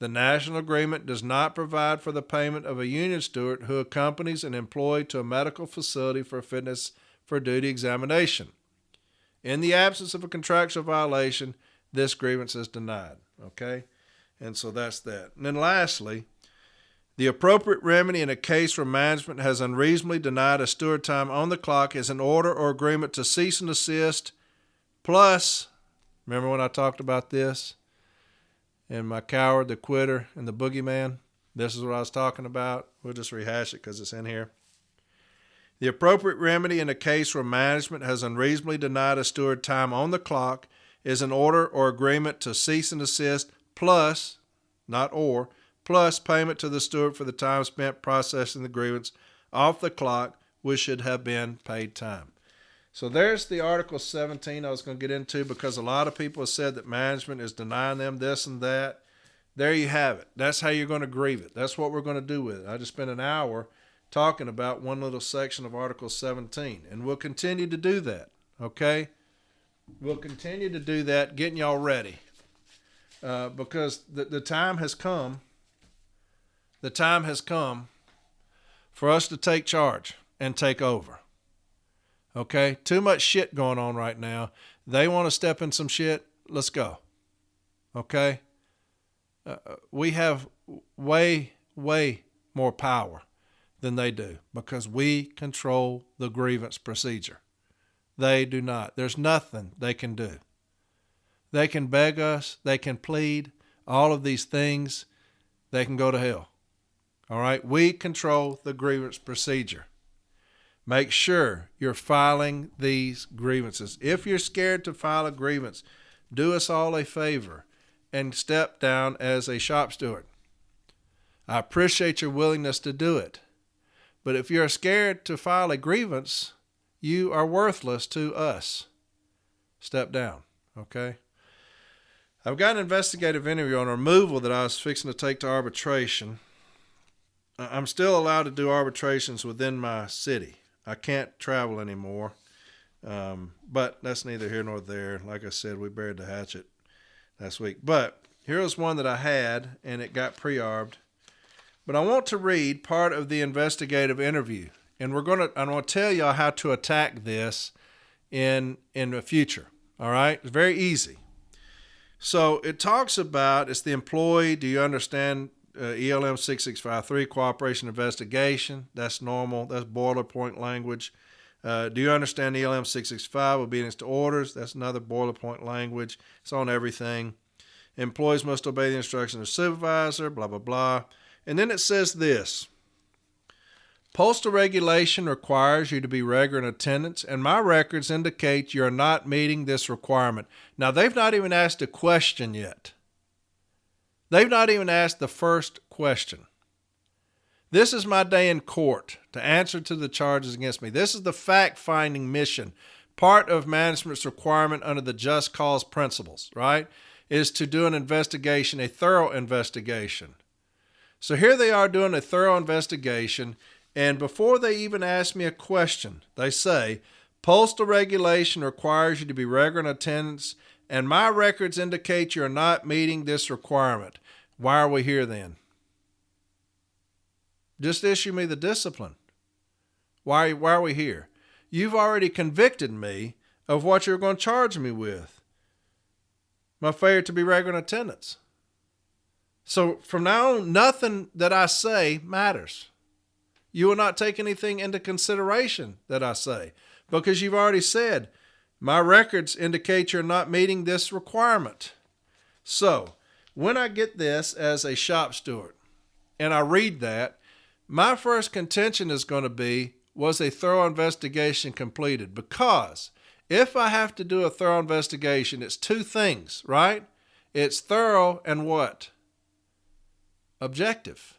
A: The National Agreement does not provide for the payment of a union steward who accompanies an employee to a medical facility for a fitness for duty examination. In the absence of a contractual violation, this grievance is denied. Okay? And so that's that. And then lastly, the appropriate remedy in a case where management has unreasonably denied a steward time on the clock is an order or agreement to cease and desist, plus, remember when I talked about this? And my coward, the quitter, and the boogeyman? This is what I was talking about. We'll just rehash it because it's in here. The appropriate remedy in a case where management has unreasonably denied a steward time on the clock is an order or agreement to cease and desist, plus, not or, plus payment to the steward for the time spent processing the grievance off the clock, which should have been paid time. So there's the Article 17 I was going to get into, because a lot of people have said that management is denying them this and that. There you have it. That's how you're going to grieve it. That's what we're going to do with it. I just spent an hour talking about one little section of Article 17, and we'll continue to do that, okay? We'll continue to do that, getting y'all ready, because the time has come. The time has come for us to take charge and take over. Okay? Too much shit going on right now. They want to step in some shit. Let's go. Okay? We have way, way more power than they do because we control the grievance procedure. They do not. There's nothing they can do. They can beg us. They can plead. All of these things. They can go to hell. All right, we control the grievance procedure. Make sure you're filing these grievances. If you're scared to file a grievance, do us all a favor and step down as a shop steward. I appreciate your willingness to do it. But if you're scared to file a grievance, you are worthless to us. Step down, okay? I've got an investigative interview on removal that I was fixing to take to arbitration. I'm still allowed to do arbitrations within my city. I can't travel anymore, but that's neither here nor there. Like I said, we buried the hatchet last week. But here was one that I had, and it got pre-arbed. But I want to read part of the investigative interview, and I'm going to tell y'all how to attack this in the future. All right? It's very easy. So it talks about, it's the employee. Do you understand ELM 6653, cooperation investigation? That's normal. That's boilerplate language. Do you understand ELM 665, obedience to orders? That's another boilerplate language. It's on everything. Employees must obey the instructions of the supervisor, blah, blah, blah. And then it says this. Postal regulation requires you to be regular in attendance, and my records indicate you're not meeting this requirement. Now, they've not even asked a question yet. They've not even asked the first question. This is my day in court to answer to the charges against me. This is the fact-finding mission. Part of management's requirement under the just cause principles, right, is to do an investigation, a thorough investigation. So here they are doing a thorough investigation, and before they even ask me a question, they say, postal regulation requires you to be regular in attendance, and my records indicate you're not meeting this requirement. Why are we here then? Just issue me the discipline. Why are we here? You've already convicted me of what you're going to charge me with. My failure to be regular in attendance. So from now on, nothing that I say matters. You will not take anything into consideration that I say, because you've already said, my records indicate you're not meeting this requirement. So when I get this as a shop steward and I read that, my first contention is going to be, was a thorough investigation completed? Because if I have to do a thorough investigation, it's two things, right? It's thorough and what? Objective,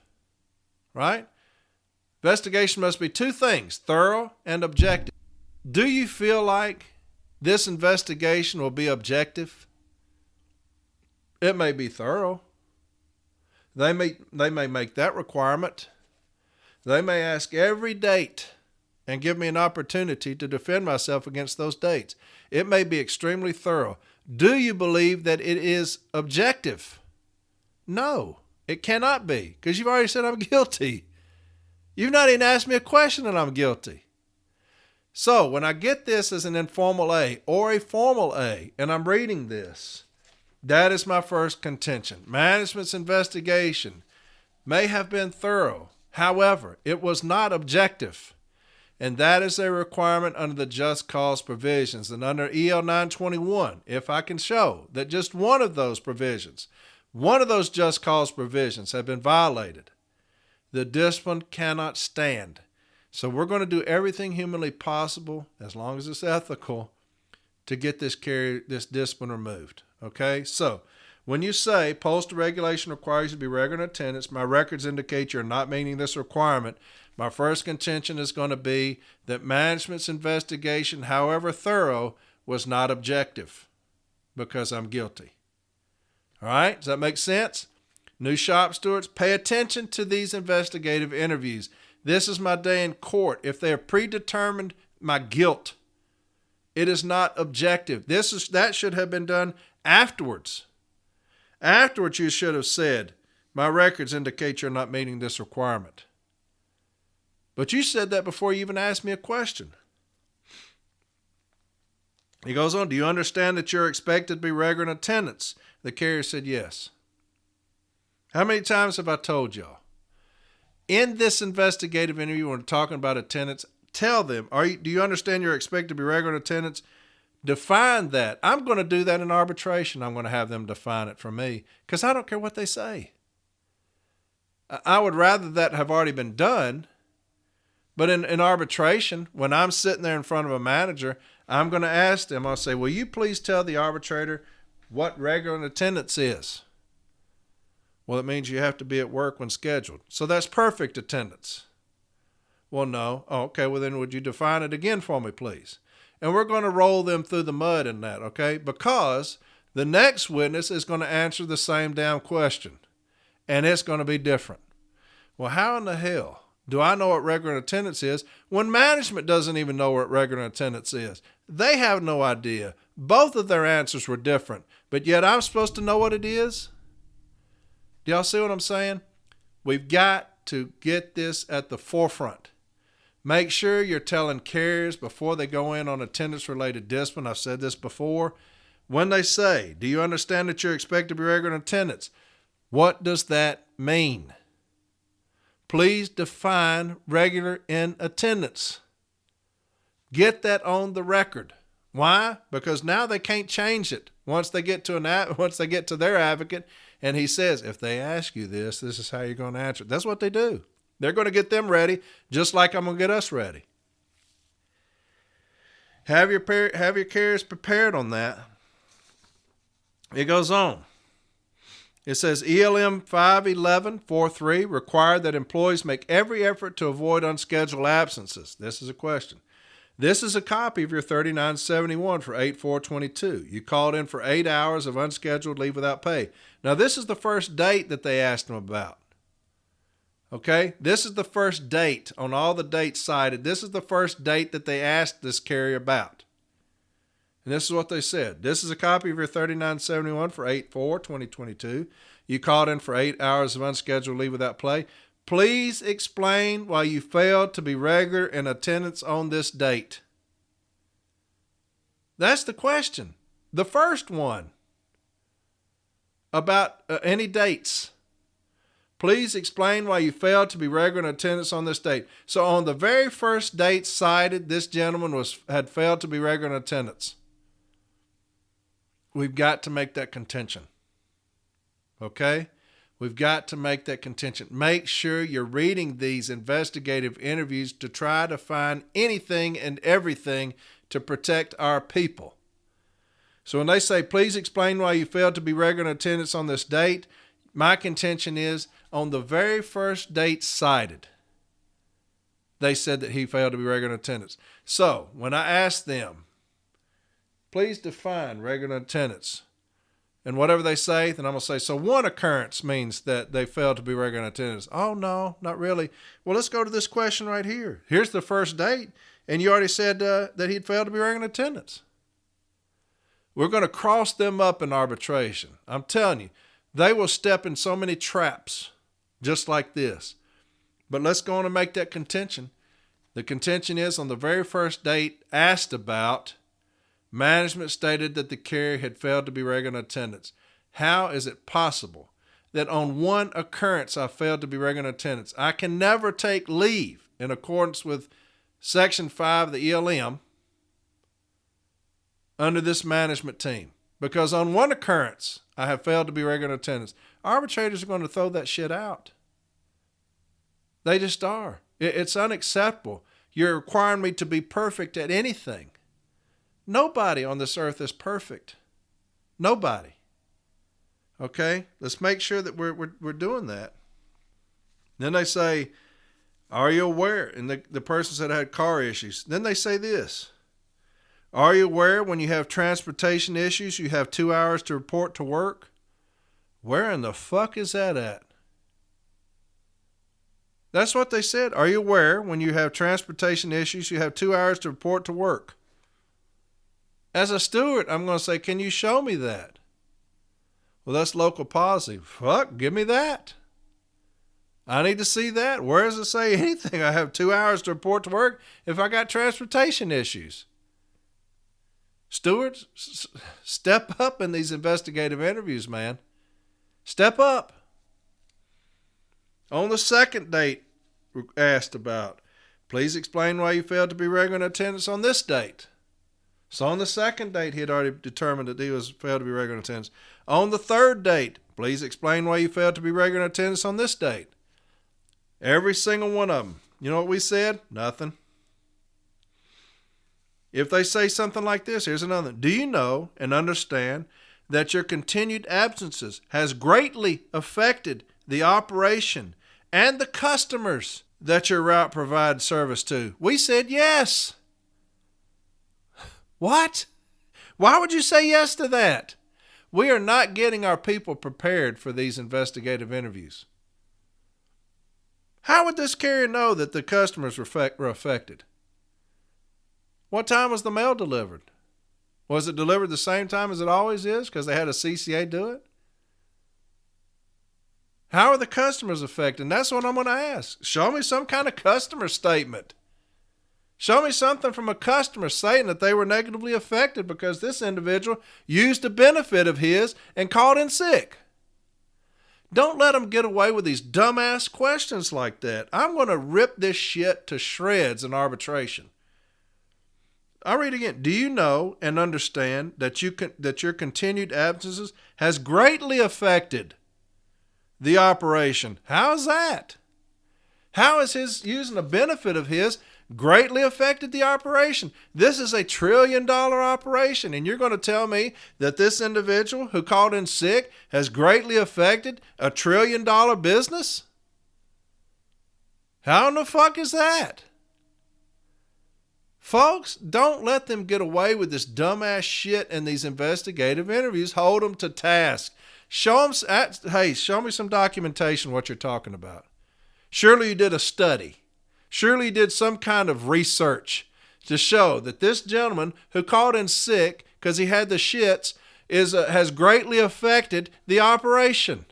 A: right? Investigation must be two things, thorough and objective. Do you feel like this investigation will be objective? It may be thorough. They may make that requirement. They may ask every date and give me an opportunity to defend myself against those dates. It may be extremely thorough. Do you believe that it is objective? No, it cannot be, because you've already said I'm guilty. You've not even asked me a question and I'm guilty. So when I get this as an informal A or a formal A, and I'm reading this, that is my first contention. Management's investigation may have been thorough. However, it was not objective. And that is a requirement under the just cause provisions. And under EL 921, if I can show that just one of those provisions, one of those just cause provisions have been violated, the discipline cannot stand. So we're going to do everything humanly possible, as long as it's ethical, to get this discipline removed. Okay? So when you say postal regulation requires you to be regular in attendance, my records indicate you're not meeting this requirement, my first contention is going to be that management's investigation, however thorough, was not objective, because I'm guilty. All right? Does that make sense? New shop stewards, pay attention to these investigative interviews. This is my day in court. If they have predetermined my guilt, it is not objective. That should have been done afterwards. Afterwards, you should have said, my records indicate you're not meeting this requirement. But you said that before you even asked me a question. He goes on, do you understand that you're expected to be regular in attendance? The carrier said yes. How many times have I told y'all? In this investigative interview, when we're talking about attendance, tell them, do you understand you're expected to be regular in attendance? Define that. I'm going to do that in arbitration. I'm going to have them define it for me, because I don't care what they say. I would rather that have already been done. But in arbitration, when I'm sitting there in front of a manager, I'm going to ask them, I'll say, will you please tell the arbitrator what regular attendance is? Well, it means you have to be at work when scheduled. So that's perfect attendance. Well, no. Oh, okay, well then would you define it again for me, please? And we're going to roll them through the mud in that, okay? Because the next witness is going to answer the same damn question. And it's going to be different. Well, how in the hell do I know what regular attendance is when management doesn't even know what regular attendance is? They have no idea. Both of their answers were different, but yet I'm supposed to know what it is? Do y'all see what I'm saying? We've got to get this at the forefront. Make sure you're telling carriers before they go in on attendance-related discipline. I've said this before. When they say, do you understand that you're expected to be regular in attendance? What does that mean? Please define regular in attendance. Get that on the record. Why? Because now they can't change it. Once they get to their advocate, and he says, if they ask you this, this is how you're going to answer it. That's what they do. They're going to get them ready just like I'm going to get us ready. Have your carriers prepared on that. It goes on. It says ELM 511.43 required that employees make every effort to avoid unscheduled absences. This is a question. This is a copy of your 3971 for 8/4/22. You called in for 8 hours of unscheduled leave without pay. Now, this is the first date that they asked them about. Okay? This is the first date on all the dates cited. This is the first date that they asked this carrier about. And this is what they said. This is a copy of your 3971 for 8/4/2022. You called in for 8 hours of unscheduled leave without pay. Please explain why you failed to be regular in attendance on this date. That's the question. The first one about any dates. Please explain why you failed to be regular in attendance on this date. So on the very first date cited, this gentleman had failed to be regular in attendance. We've got to make that contention. Okay? We've got to make that contention. Make sure you're reading these investigative interviews to try to find anything and everything to protect our people. So when they say, please explain why you failed to be regular in attendance on this date, my contention is on the very first date cited, they said that he failed to be regular in attendance. So when I asked them, please define regular attendance, and whatever they say, then I'm going to say, so one occurrence means that they failed to be regular in attendance. Oh, no, not really. Well, let's go to this question right here. Here's the first date, and you already said that he'd failed to be regular in attendance. We're going to cross them up in arbitration. I'm telling you, they will step in so many traps just like this. But let's go on and make that contention. The contention is on the very first date asked about, management stated that the carrier had failed to be regular in attendance. How is it possible that on one occurrence I failed to be regular in attendance? I can never take leave in accordance with Section 5 of the ELM under this management team, because on one occurrence I have failed to be regular in attendance. Arbitrators are going to throw that shit out. They just are. It's unacceptable. You're requiring me to be perfect at anything. Nobody on this earth is perfect. Nobody. Okay? Let's make sure that we're doing that. Then they say, are you aware? And the person said I had car issues. Then they say this. Are you aware when you have transportation issues, you have 2 hours to report to work? Where in the fuck is that at? That's what they said. Are you aware when you have transportation issues, you have 2 hours to report to work? As a steward, I'm going to say, can you show me that? Well, that's local policy. Fuck, give me that. I need to see that. Where does it say anything? I have 2 hours to report to work if I got transportation issues. Stewards, step up in these investigative interviews, man. Step up. On the second date asked about, please explain why you failed to be regular in attendance on this date. So on the second date, he had already determined that he was failed to be regular in attendance. On the third date, please explain why you failed to be regular in attendance on this date. Every single one of them. You know what we said? Nothing. If they say something like this, here's another. Do you know and understand that your continued absences has greatly affected the operation and the customers that your route provides service to? We said yes. What? Why would you say yes to that? We are not getting our people prepared for these investigative interviews. How would this carrier know that the customers were affected? What time was the mail delivered? Was it delivered the same time as it always is because they had a CCA do it? How are the customers affected? And that's what I'm going to ask. Show me some kind of customer statement. Show me something from a customer saying that they were negatively affected because this individual used a benefit of his and called in sick. Don't let them get away with these dumbass questions like that. I'm going to rip this shit to shreds in arbitration. I'll read again. Do you know and understand that your continued absences has greatly affected the operation? How is that? How is his using a benefit of his greatly affected the operation? This is a $1 trillion operation, and you're going to tell me that this individual who called in sick has greatly affected a $1 trillion business? How in the fuck is that? Folks, don't let them get away with this dumbass shit in these investigative interviews. Hold them to task. Show me some documentation what you're talking about. Surely you did a study. Surely you did some kind of research to show that this gentleman who called in sick because he had the shits has greatly affected the operation.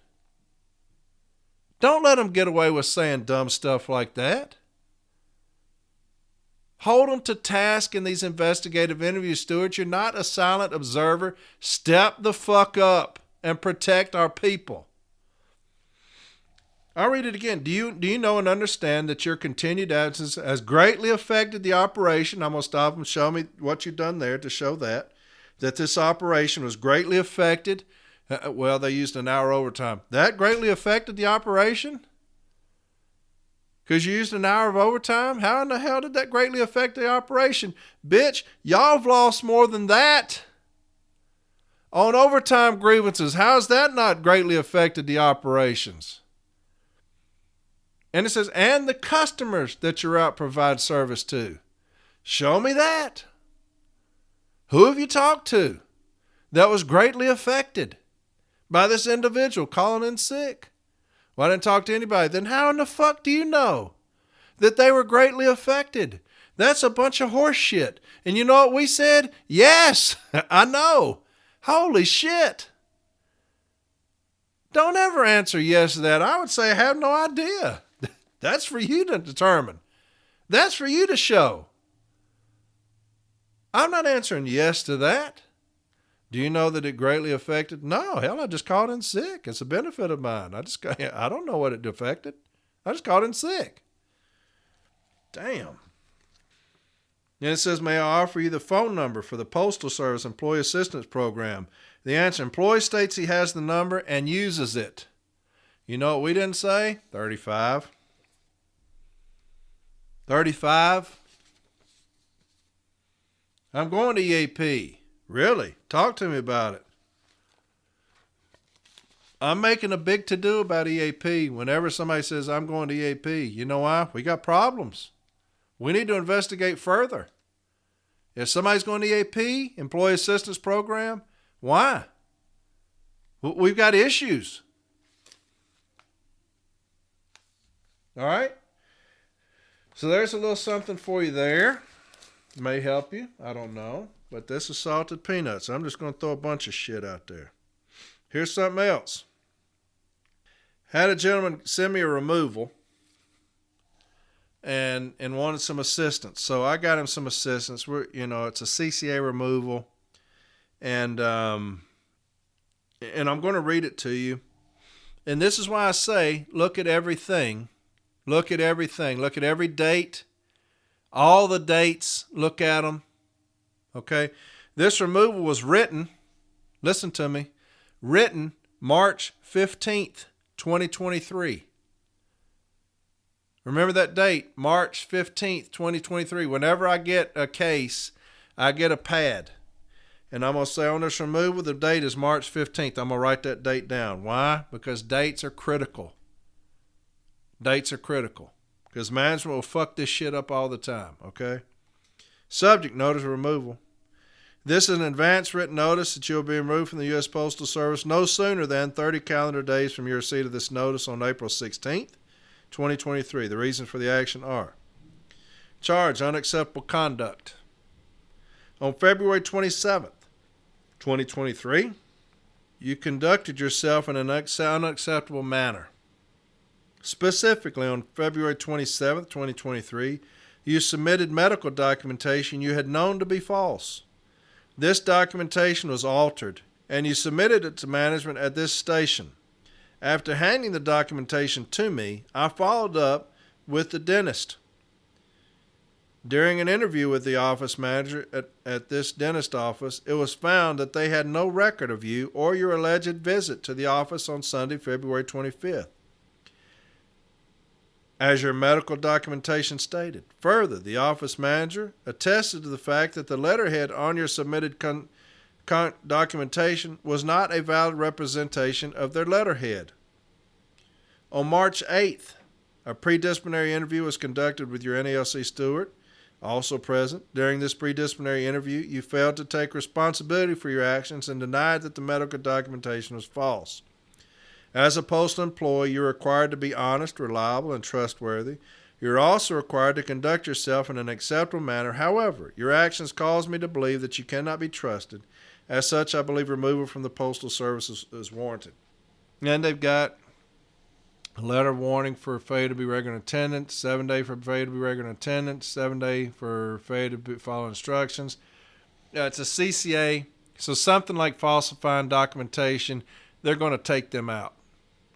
A: Don't let them get away with saying dumb stuff like that. Hold them to task in these investigative interviews, Stewart. You're not a silent observer. Step the fuck up and protect our people. I'll read it again. Do you know and understand that your continued absence has greatly affected the operation? I'm going to stop and show me what you've done there to show that this operation was greatly affected. Well, they used an hour overtime. That greatly affected the operation? Because you used an hour of overtime? How in the hell did that greatly affect the operation? Bitch, y'all have lost more than that on overtime grievances. How has that not greatly affected the operations? And it says, and the customers that you're out provide service to. Show me that. Who have you talked to that was greatly affected by this individual calling in sick? Well, I didn't talk to anybody. Then how in the fuck do you know that they were greatly affected? That's a bunch of horse shit. And you know what we said? Yes, I know. Holy shit. Don't ever answer yes to that. I would say I have no idea. That's for you to determine. That's for you to show. I'm not answering yes to that. Do you know that it greatly affected? No, hell, I just called in sick. It's a benefit of mine. I don't know what it affected. I just called in sick. Damn. And it says, may I offer you the phone number for the Postal Service Employee Assistance Program? The answer, employee states he has the number and uses it. You know what we didn't say? 35. 35. I'm going to EAP. Really? Talk to me about it. I'm making a big to-do about EAP. Whenever somebody says I'm going to EAP, you know why? We got problems. We need to investigate further. If somebody's going to EAP, Employee Assistance Program, why? We've got issues. All right? So there's a little something for you there. May help you. I don't know. But this is salted peanuts. I'm just going to throw a bunch of shit out there. Here's something else. Had a gentleman send me a removal and wanted some assistance. So I got him some assistance. It's a CCA removal. And I'm going to read it to you. And this is why I say, look at everything. Look at everything. Look at every date. All the dates. Look at them. Okay. This removal was written, listen to me, written March 15th, 2023. Remember that date, March 15th, 2023. Whenever I get a case, I get a pad. And I'm going to say on this removal, the date is March 15th. I'm going to write that date down. Why? Because dates are critical. Dates are critical. Because management will fuck this shit up all the time, okay? Subject, notice of removal. This is an advance written notice that you will be removed from the U.S. Postal Service no sooner than 30 calendar days from your receipt of this notice on April 16th, 2023. The reasons for the action are: charge, unacceptable conduct. On February 27th, 2023, you conducted yourself in an unacceptable manner. Specifically, on February 27th, 2023, you submitted medical documentation you had known to be false. This documentation was altered, and you submitted it to management at this station. After handing the documentation to me, I followed up with the dentist. During an interview with the office manager at this dentist office, it was found that they had no record of you or your alleged visit to the office on Sunday, February 25th. as your medical documentation stated. Further, the office manager attested to the fact that the letterhead on your submitted documentation was not a valid representation of their letterhead. On March 8th, a pre-disciplinary interview was conducted with your NALC steward, also present. During this pre-disciplinary interview, you failed to take responsibility for your actions and denied that the medical documentation was false. As a postal employee, you're required to be honest, reliable, and trustworthy. You're also required to conduct yourself in an acceptable manner. However, your actions cause me to believe that you cannot be trusted. As such, I believe removal from the Postal Service is warranted. And they've got a letter of warning for failure to be regular attendance, 7 day for failure to be regular attendance, 7 day for failure to follow instructions. It's a CCA, so something like falsifying documentation, they're going to take them out,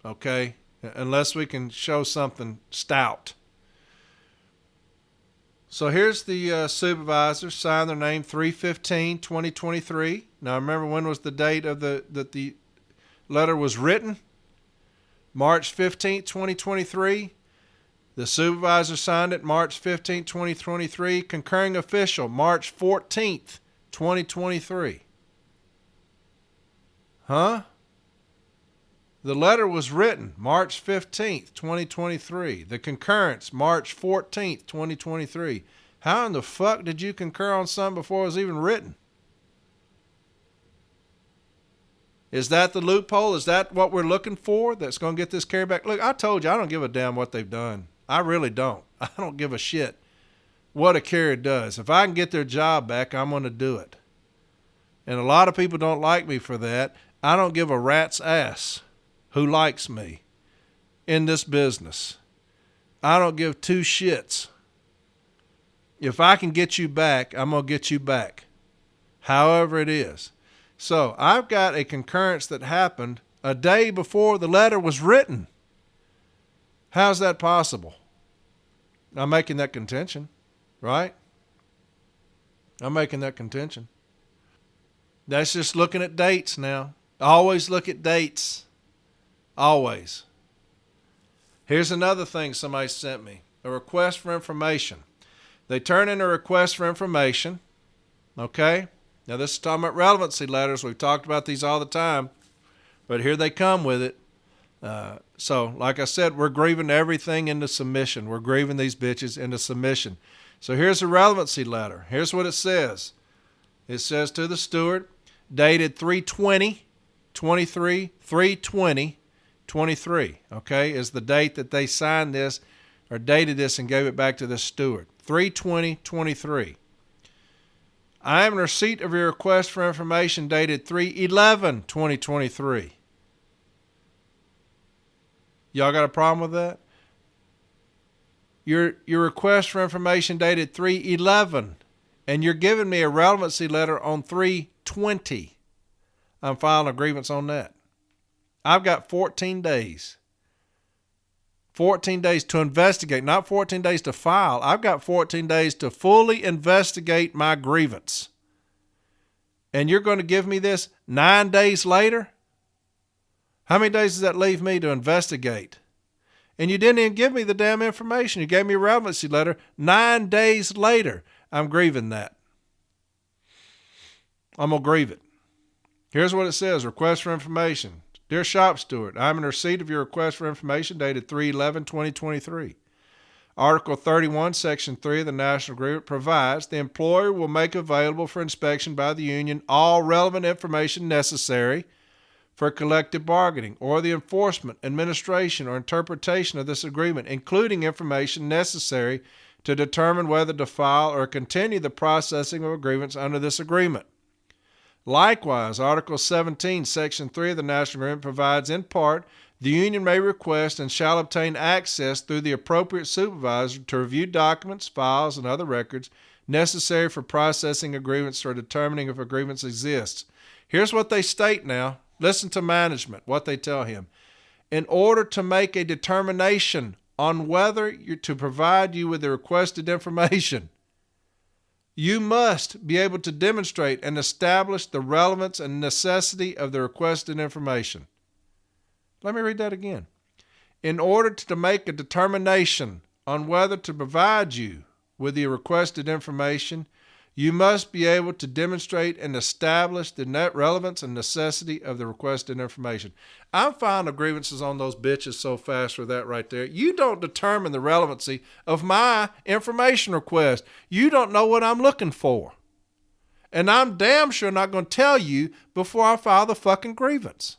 A: okay? Unless we can show something stout. So here's the supervisor, signed their name 3/15/2023. Now remember, when was the date of that the letter was written? March 15th, 2023. The supervisor signed it March 15th, 2023. Concurring official, March 14th, 2023. Huh? The letter was written March 15th, 2023. The concurrence, March 14th, 2023. How in the fuck did you concur on something before it was even written? Is that the loophole? Is that what we're looking for that's going to get this carried back? Look, I told you I don't give a damn what they've done. I really don't. I don't give a shit what a carrier does. If I can get their job back, I'm going to do it. And a lot of people don't like me for that. I don't give a rat's ass who likes me in this business. I don't give two shits. If I can get you back, I'm going to get you back, however it is. So I've got a concurrence that happened a day before the letter was written. How's that possible? I'm making that contention, right? I'm making that contention. That's just looking at dates now. Always look at dates. Always. Here's another thing somebody sent me. A request for information. They turn in a request for information. Okay? Now this is talking about relevancy letters. We've talked about these all the time. But here they come with it. So, like I said, we're grieving everything into submission. We're grieving these bitches into submission. So here's a relevancy letter. Here's what it says. It says to the steward, dated 3/20/23, 3/20/23, okay, is the date that they signed this or dated this and gave it back to the steward. 3/20/23. I am in receipt of your request for information dated 3/11/2023. Y'all got a problem with that? Your request for information dated 3/11, and you're giving me a relevancy letter on 3/20. I'm filing a grievance on that. I've got 14 days. 14 days to investigate, not 14 days to file. I've got 14 days to fully investigate my grievance. And you're going to give me this 9 days later? How many days does that leave me to investigate? And you didn't even give me the damn information. You gave me a relevancy letter 9 days later. I'm grieving that. I'm going to grieve it. Here's what it says. Request for information. Dear shop steward, I'm in receipt of your request for information dated 3/11/2023. Article 31, Section 3 of the National Agreement provides the employer will make available for inspection by the union all relevant information necessary for collective bargaining or the enforcement, administration, or interpretation of this agreement, including information necessary to determine whether to file or continue the processing of a grievance under this agreement. Likewise, Article 17, Section 3 of the National Agreement provides, in part, the union may request and shall obtain access through the appropriate supervisor to review documents, files, and other records necessary for processing a grievance or determining if a grievance exists. Here's what they state now. Listen to management, what they tell him. In order to make a determination on whether you're to provide you with the requested information, you must be able to demonstrate and establish the relevance and necessity of the requested information. Let me read that again. In order to make a determination on whether to provide you with the requested information, you must be able to demonstrate and establish the net relevance and necessity of the requested information. I'm filing grievances on those bitches so fast for that right there. You don't determine the relevancy of my information request. You don't know what I'm looking for. And I'm damn sure not going to tell you before I file the fucking grievance.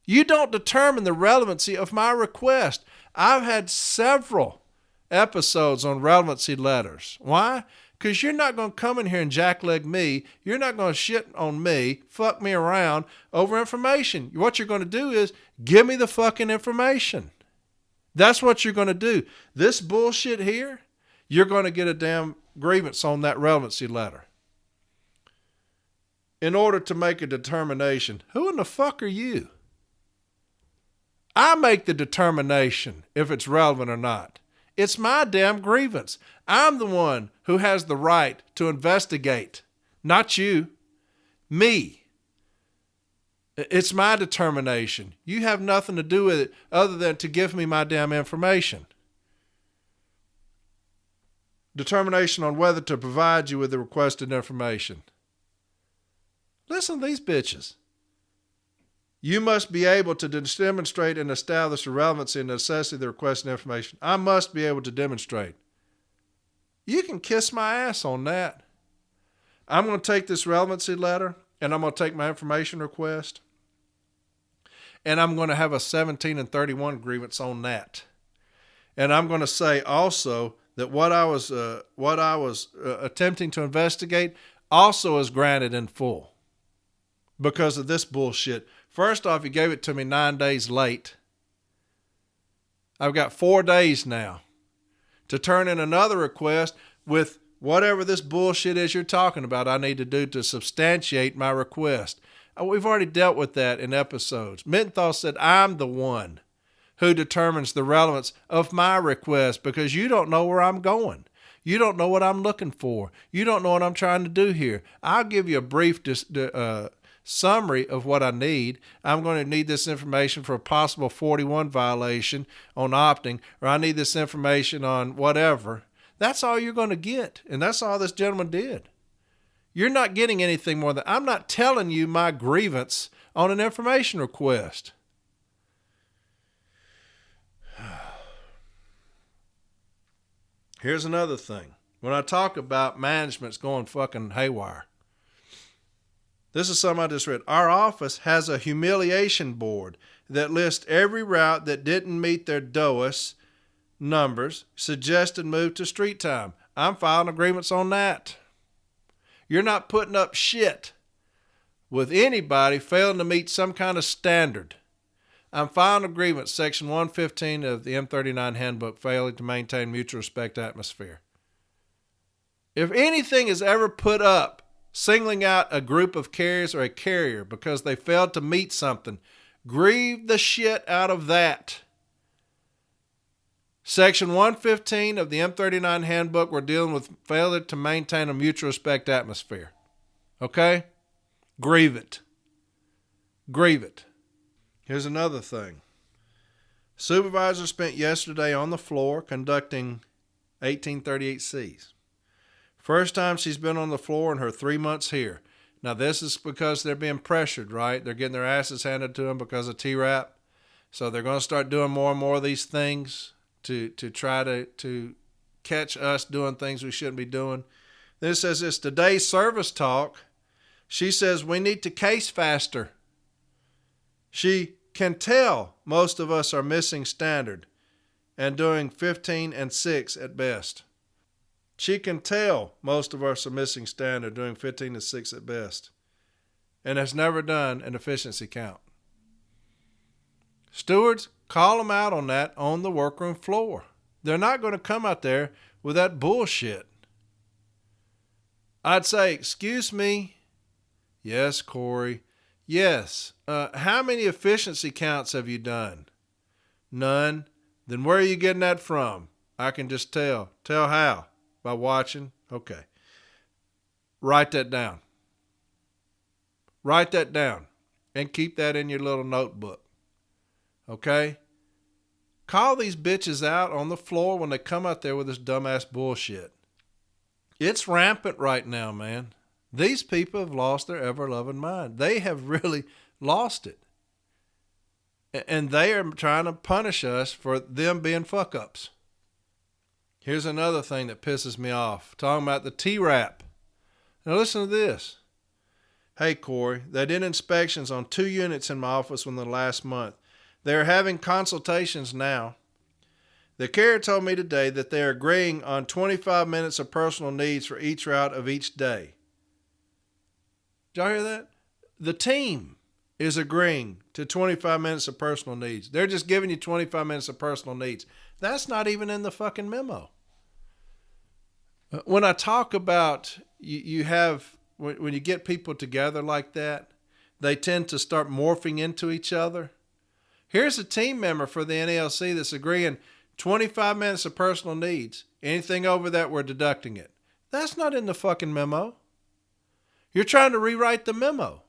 A: You don't determine the relevancy of my request. I've had several episodes on relevancy letters. Why? Because you're not going to come in here and jackleg me. You're not going to shit on me, fuck me around over information. What you're going to do is give me the fucking information. That's what you're going to do. This bullshit here, you're going to get a damn grievance on that relevancy letter. In order to make a determination, who in the fuck are you? I make the determination if it's relevant or not. It's my damn grievance. I'm the one who has the right to investigate, not you, me. It's my determination. You have nothing to do with it other than to give me my damn information. Determination on whether to provide you with the requested information. Listen to these bitches. You must be able to demonstrate and establish the relevancy and necessity of the requested information. I must be able to demonstrate. You can kiss my ass on that. I'm going to take this relevancy letter and I'm going to take my information request and I'm going to have a 17 and 31 grievance on that. And I'm going to say also that what I was attempting to investigate also is granted in full because of this bullshit. First off, you gave it to me 9 days late. I've got 4 days now to turn in another request with whatever this bullshit is you're talking about I need to do to substantiate my request. We've already dealt with that in episodes. Menthol said I'm the one who determines the relevance of my request because you don't know where I'm going. You don't know what I'm looking for. You don't know what I'm trying to do here. I'll give you a brief summary of what I need. I'm going to need this information for a possible 41 violation on opting, or I need this information on whatever. That's all you're going to get. And that's all this gentleman did. You're not getting anything more than, I'm not telling you my grievance on an information request. Here's another thing. When I talk about management's going fucking haywire, this is something I just read. Our office has a humiliation board that lists every route that didn't meet their DOAS numbers, suggested move to street time. I'm filing agreements on that. You're not putting up shit with anybody failing to meet some kind of standard. I'm filing agreements, section 115 of the M39 handbook, failing to maintain mutual respect atmosphere. If anything is ever put up singling out a group of carriers or a carrier because they failed to meet something, grieve the shit out of that. Section 115 of the M39 handbook, we're dealing with failure to maintain a mutual respect atmosphere. Okay? Grieve it. Grieve it. Here's another thing. Supervisor spent yesterday on the floor conducting 1838Cs. First time she's been on the floor in her 3 months here. Now, this is because they're being pressured, right? They're getting their asses handed to them because of TRAP. So they're going to start doing more and more of these things to try to catch us doing things we shouldn't be doing. Then it says this, today's service talk, she says we need to case faster. She can tell most of us are missing standard and doing 15 and 6 at best. She can tell most of us are missing standard, doing 15 to 6 at best, and has never done an efficiency count. Stewards, call them out on that on the workroom floor. They're not going to come out there with that bullshit. I'd say, excuse me. Yes, Corey. Yes. How many efficiency counts have you done? None. Then where are you getting that from? I can just tell. Tell how? By watching? Okay. Write that down. Write that down and keep that in your little notebook. Okay? call these bitches out on the floor when they come out there with this dumbass bullshit. It's rampant right now, man. These people have lost their ever-loving mind. They have really lost it. And they are trying to punish us for them being fuck-ups. Here's another thing that pisses me off. Talking about the T-Rap. Now listen to this. Hey, Corey, they did inspections on 2 units in my office within the last month. They're having consultations now. The carrier told me today that they're agreeing on 25 minutes of personal needs for each route of each day. Did y'all hear that? The team is agreeing to 25 minutes of personal needs. They're just giving you 25 minutes of personal needs. That's not even in the fucking memo. When I talk about when you get people together like that, they tend to start morphing into each other. Here's a team member for the NALC that's agreeing 25 minutes of personal needs. Anything over that, we're deducting it. That's not in the fucking memo. You're trying to rewrite the memo.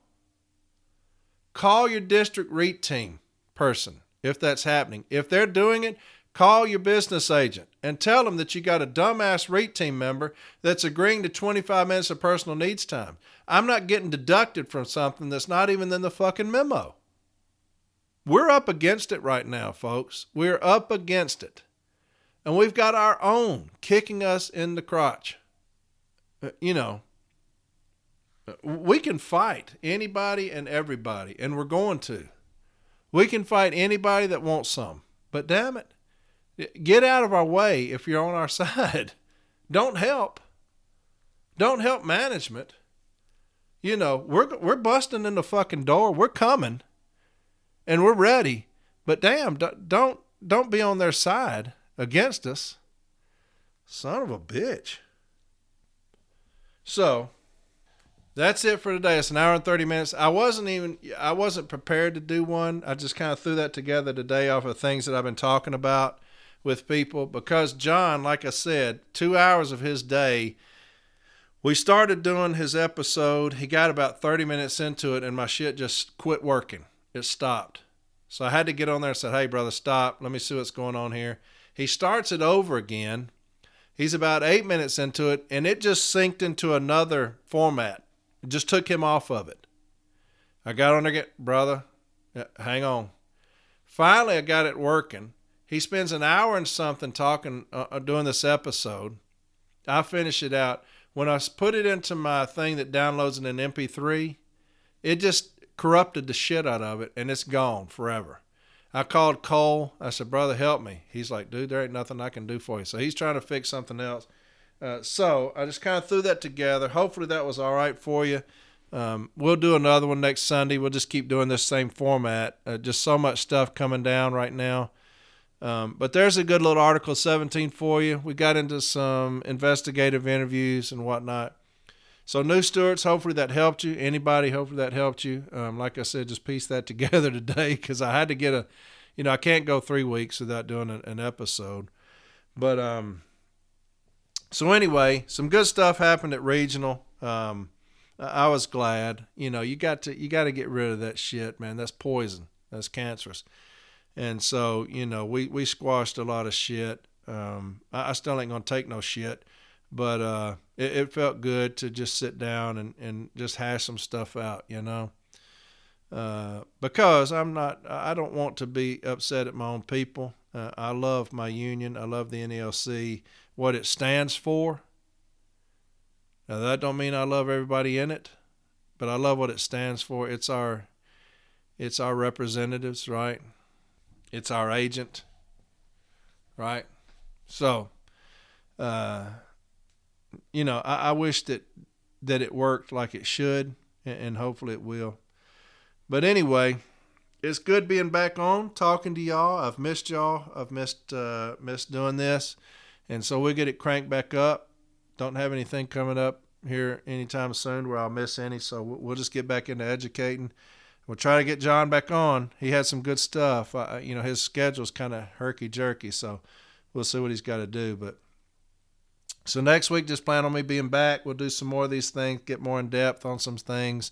A: Call your district REIT team person if that's happening. If they're doing it, call your business agent and tell them that you got a dumbass REIT team member that's agreeing to 25 minutes of personal needs time. I'm not getting deducted from something that's not even in the fucking memo. We're up against it right now, folks. We're up against it. And we've got our own kicking us in the crotch. We can fight anybody and everybody, and we're going to. We can fight anybody that wants some. But damn it, get out of our way if you're on our side. Don't help. Don't help management. We're busting in the fucking door. We're coming. And we're ready. But damn, don't be on their side against us. Son of a bitch. So, that's it for today. It's an hour and 30 minutes. I wasn't prepared to do one. I just kind of threw that together today off of things that I've been talking about with people. Because John, like I said, 2 hours of his day, we started doing his episode. He got about 30 minutes into it and my shit just quit working. It stopped. So I had to get on there and say, hey, brother, stop. Let me see what's going on here. He starts it over again. He's about 8 minutes into it, and it just synced into another format. It just took him off of it. I got on there, brother, hang on. Finally, I got it working. He spends an hour and something talking, doing this episode. I finish it out. When I put it into my thing that downloads in an MP3, it just corrupted the shit out of it, and it's gone forever. I called Cole. I said, brother, help me. He's like, dude, there ain't nothing I can do for you. So he's trying to fix something else. So I just kind of threw that together. Hopefully that was all right for you. We'll do another one next Sunday. We'll just keep doing this same format. Just so much stuff coming down right now. But there's a good little article 17 for you. We got into some investigative interviews and whatnot. So new stewards, hopefully that helped you. Anybody, hopefully that helped you. Like I said, just piece that together today because I had to get I can't go 3 weeks without doing an episode. But so anyway, some good stuff happened at regional. I was glad. You got to get rid of that shit, man. That's poison. That's cancerous. And so we squashed a lot of shit. I still ain't gonna take no shit. But it felt good to just sit down and just hash some stuff out, because I don't want to be upset at my own people. I love my union. I love the NALC, what it stands for. Now, that don't mean I love everybody in it, but I love what it stands for. It's our representatives, right? It's our agent, right? So, I wish that it worked like it should, and hopefully it will. But anyway, it's good being back on, talking to y'all. I've missed y'all. I've missed doing this. And so we'll get it cranked back up. Don't have anything coming up here anytime soon where I'll miss any. So we'll just get back into educating. We'll try to get John back on. He had some good stuff. His schedule's kind of herky-jerky, so we'll see what he's got to do. But so next week, just plan on me being back. We'll do some more of these things, get more in depth on some things.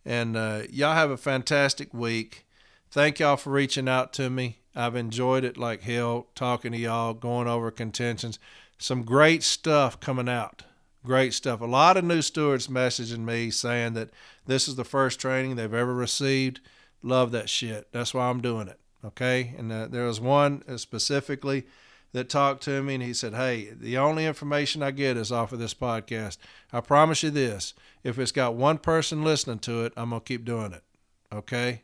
A: And y'all have a fantastic week. thank y'all for reaching out to me. I've enjoyed it like hell, talking to y'all, going over contentions. Some great stuff coming out. Great stuff. A lot of new stewards messaging me saying that this is the first training they've ever received. Love that shit. That's why I'm doing it. Okay? And there was one specifically that talked to me, and he said, hey, the only information I get is off of this podcast. I promise you this. If it's got one person listening to it, I'm going to keep doing it. Okay?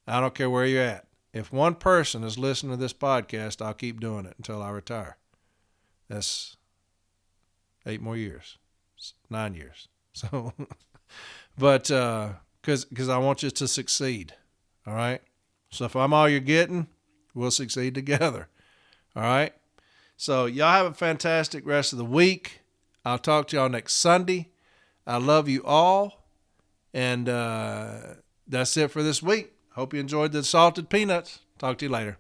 A: I don't care where you're at. If one person is listening to this podcast, I'll keep doing it until I retire. That's 8 more years, 9 years. So, but because I want you to succeed, all right? So if I'm all you're getting, we'll succeed together, all right? So y'all have a fantastic rest of the week. I'll talk to y'all next Sunday. I love you all, and that's it for this week. Hope you enjoyed the salted peanuts. Talk to you later.